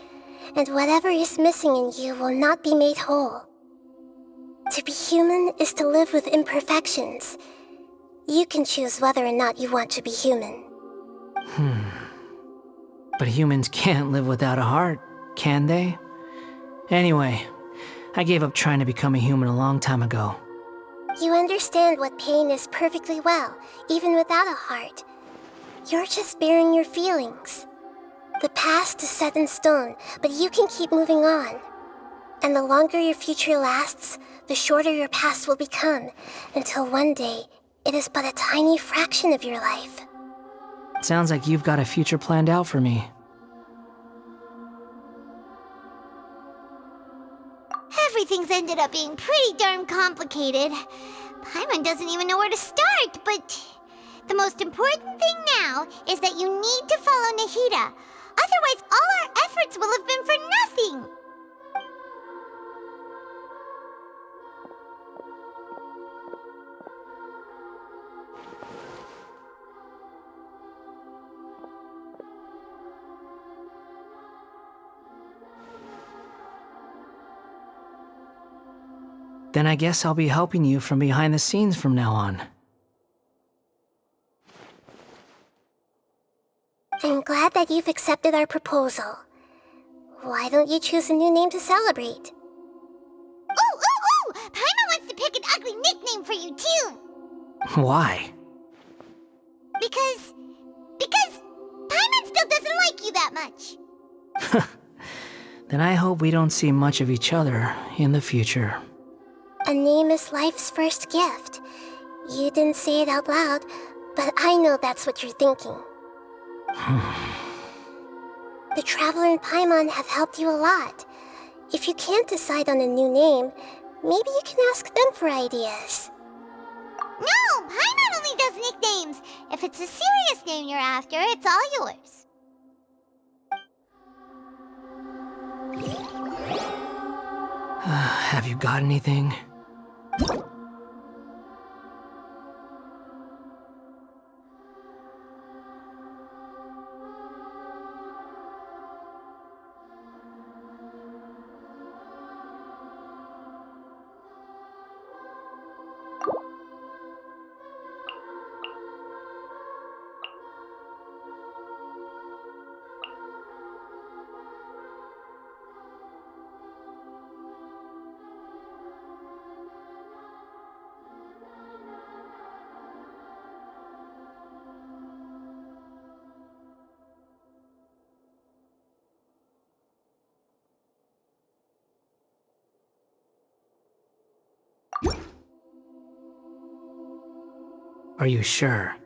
and whatever is missing in you will not be made whole. To be human is to live with imperfections. You can choose whether or not you want to be human. But humans can't live without a heart, can they? Anyway, I gave up trying to become a human a long time ago. You understand what pain is perfectly well, even without a heart. You're just bearing your feelings. The past is set in stone, but you can keep moving on. And the longer your future lasts, the shorter your past will become, until one day, it is but a tiny fraction of your life. Sounds like you've got a future planned out for me. Everything's ended up being pretty darn complicated. Paimon doesn't even know where to start, but the most important thing now is that you need to follow Nahida. Otherwise, all our efforts will have been for nothing. Then I guess I'll be helping you from behind the scenes from now on. glad you've accepted our proposal. Why don't you choose a new name to celebrate? Ooh! Paimon wants to pick an ugly nickname for you, too! Why? Because Paimon still doesn't like you that much. Then I hope we don't see much of each other in the future. A name is life's first gift. You didn't say it out loud, but I know that's what you're thinking. The Traveler and Paimon have helped you a lot. If you can't decide on a new name, maybe you can ask them for ideas. No! Paimon only does nicknames! If it's a serious name you're after, it's all yours. Have you got anything? Are you sure?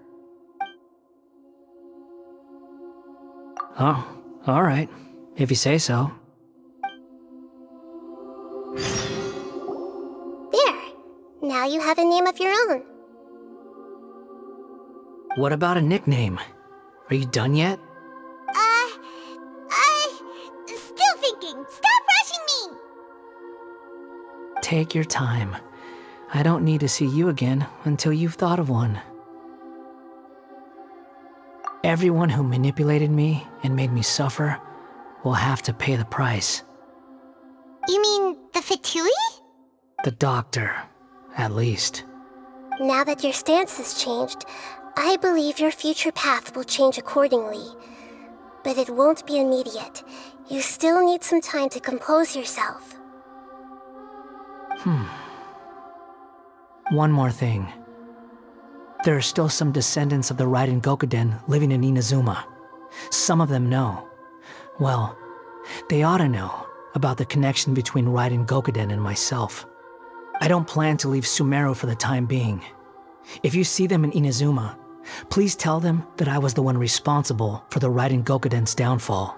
Oh, alright. If you say so. There! Now you have a name of your own. What about a nickname? Are you done yet? Still thinking. Stop rushing me! Take your time. I don't need to see you again until you've thought of one. Everyone who manipulated me and made me suffer will have to pay the price. You mean the Fatui? The doctor, at least. Now that your stance has changed, I believe your future path will change accordingly. But it won't be immediate. You still need some time to compose yourself. One more thing. There are still some descendants of the Raiden Gokuden living in Inazuma. Some of them know. Well, they ought to know about the connection between Raiden Gokuden and myself. I don't plan to leave Sumeru for the time being. If you see them in Inazuma, please tell them that I was the one responsible for the Raiden Gokuden's downfall.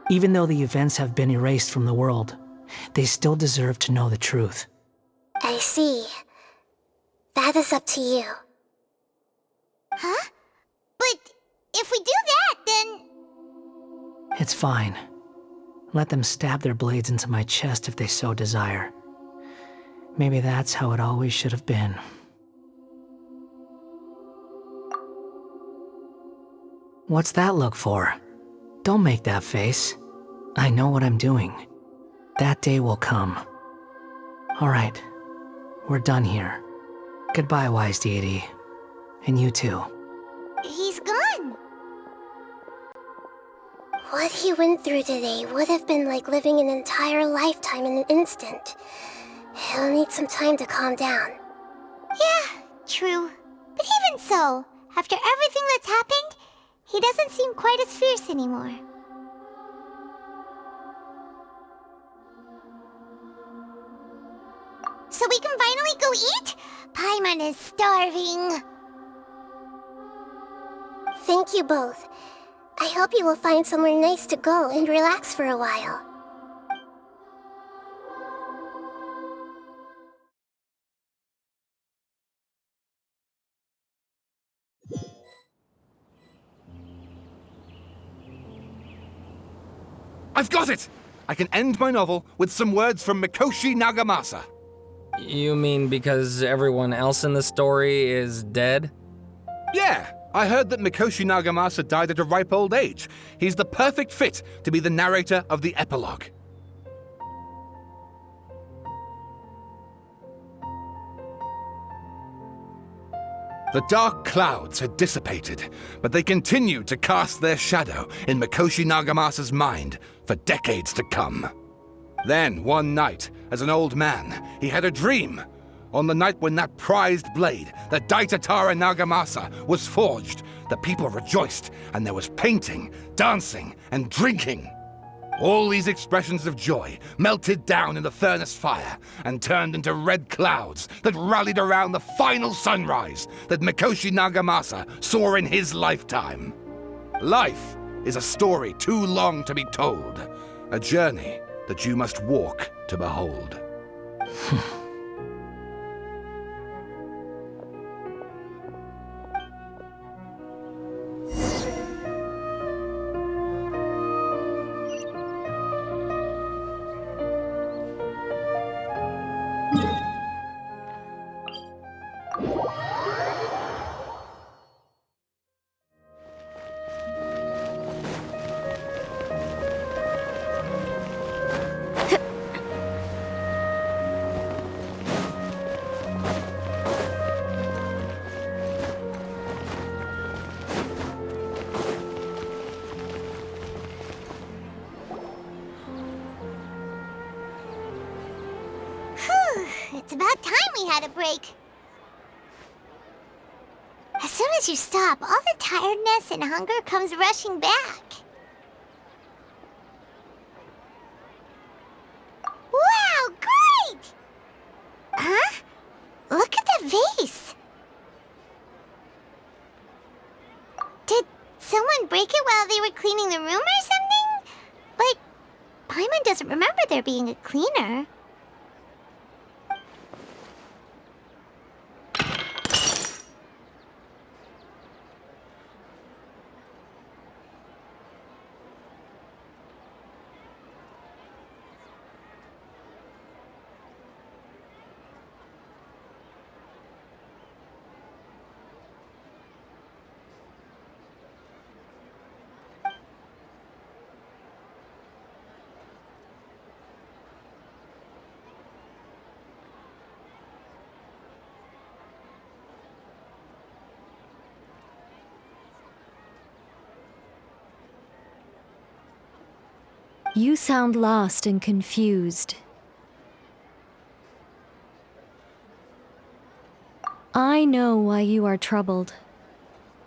Even though the events have been erased from the world, they still deserve to know the truth. I see. That is up to you. Huh? But if we do that, then... It's fine. Let them stab their blades into my chest if they so desire. Maybe that's how it always should have been. What's that look for? Don't make that face. I know what I'm doing. That day will come. Alright, we're done here. Goodbye, wise deity. And you too. He's gone. What he went through today would have been like living an entire lifetime in an instant. He'll need some time to calm down. Yeah, true. But even so, after everything that's happened, he doesn't seem quite as fierce anymore. So we can finally go eat? Paimon is starving. Thank you both. I hope you will find somewhere nice to go and relax for a while. I've got it! I can end my novel with some words from Mikoshi Nagamasa. You mean because everyone else in the story is dead? Yeah, I heard that Mikoshi Nagamasa died at a ripe old age. He's the perfect fit to be the narrator of the epilogue. The dark clouds had dissipated, but they continued to cast their shadow in Mikoshi Nagamasa's mind for decades to come. Then, one night, as an old man, he had a dream. On the night when that prized blade, the Daitatara Nagamasa, was forged, the people rejoiced, and there was painting, dancing, and drinking. All these expressions of joy melted down in the furnace fire and turned into red clouds that rallied around the final sunrise that Mikoshi Nagamasa saw in his lifetime. Life is a story too long to be told, a journey that you must walk to behold. It's about time we had a break. As soon as you stop, all the tiredness and hunger comes rushing back. Wow, great! Huh? Look at that vase. Did someone break it while they were cleaning the room or something? But Paimon doesn't remember there being a cleaner. You sound lost and confused. I know why you are troubled.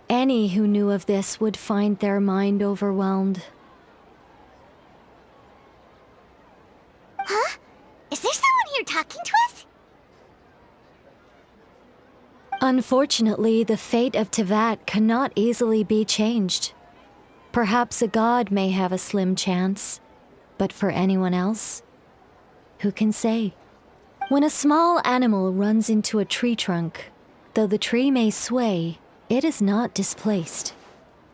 Any who knew of this would find their mind overwhelmed. Huh? Is there someone here talking to us? Unfortunately, the fate of Tevat cannot easily be changed. Perhaps a god may have a slim chance. But for anyone else, who can say? When a small animal runs into a tree trunk, though the tree may sway, it is not displaced.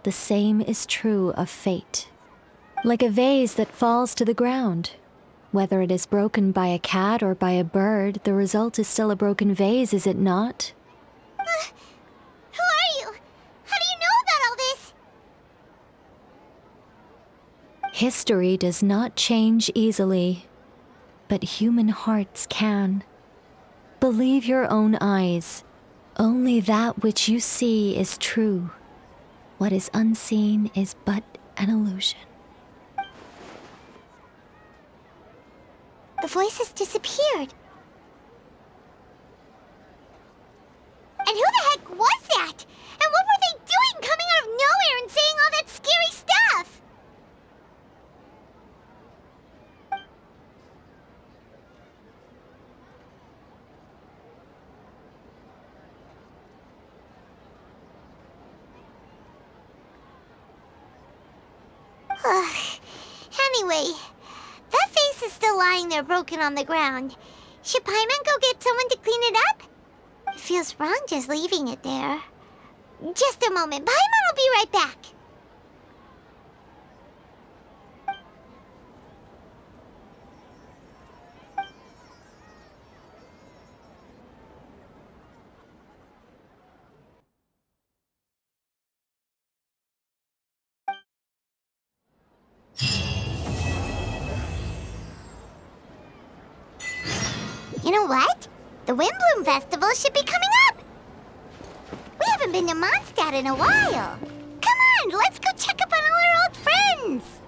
The same is true of fate. Like a vase that falls to the ground. Whether it is broken by a cat or by a bird, the result is still a broken vase, is it not? Who are you? How do you know about all this? History does not change easily, but human hearts can. Believe your own eyes. Only that which you see is true. What is unseen is but an illusion. The voice has disappeared. And who the heck was that? And what were they doing coming out of nowhere and saying all that scary stuff? Anyway, that vase is still lying there broken on the ground. Should Paimon go get someone to clean it up? It feels wrong just leaving it there. Just a moment. Paimon will be right back. You know what? The Windbloom Festival should be coming up! We haven't been to Mondstadt in a while. Come on, let's go check up on all our old friends.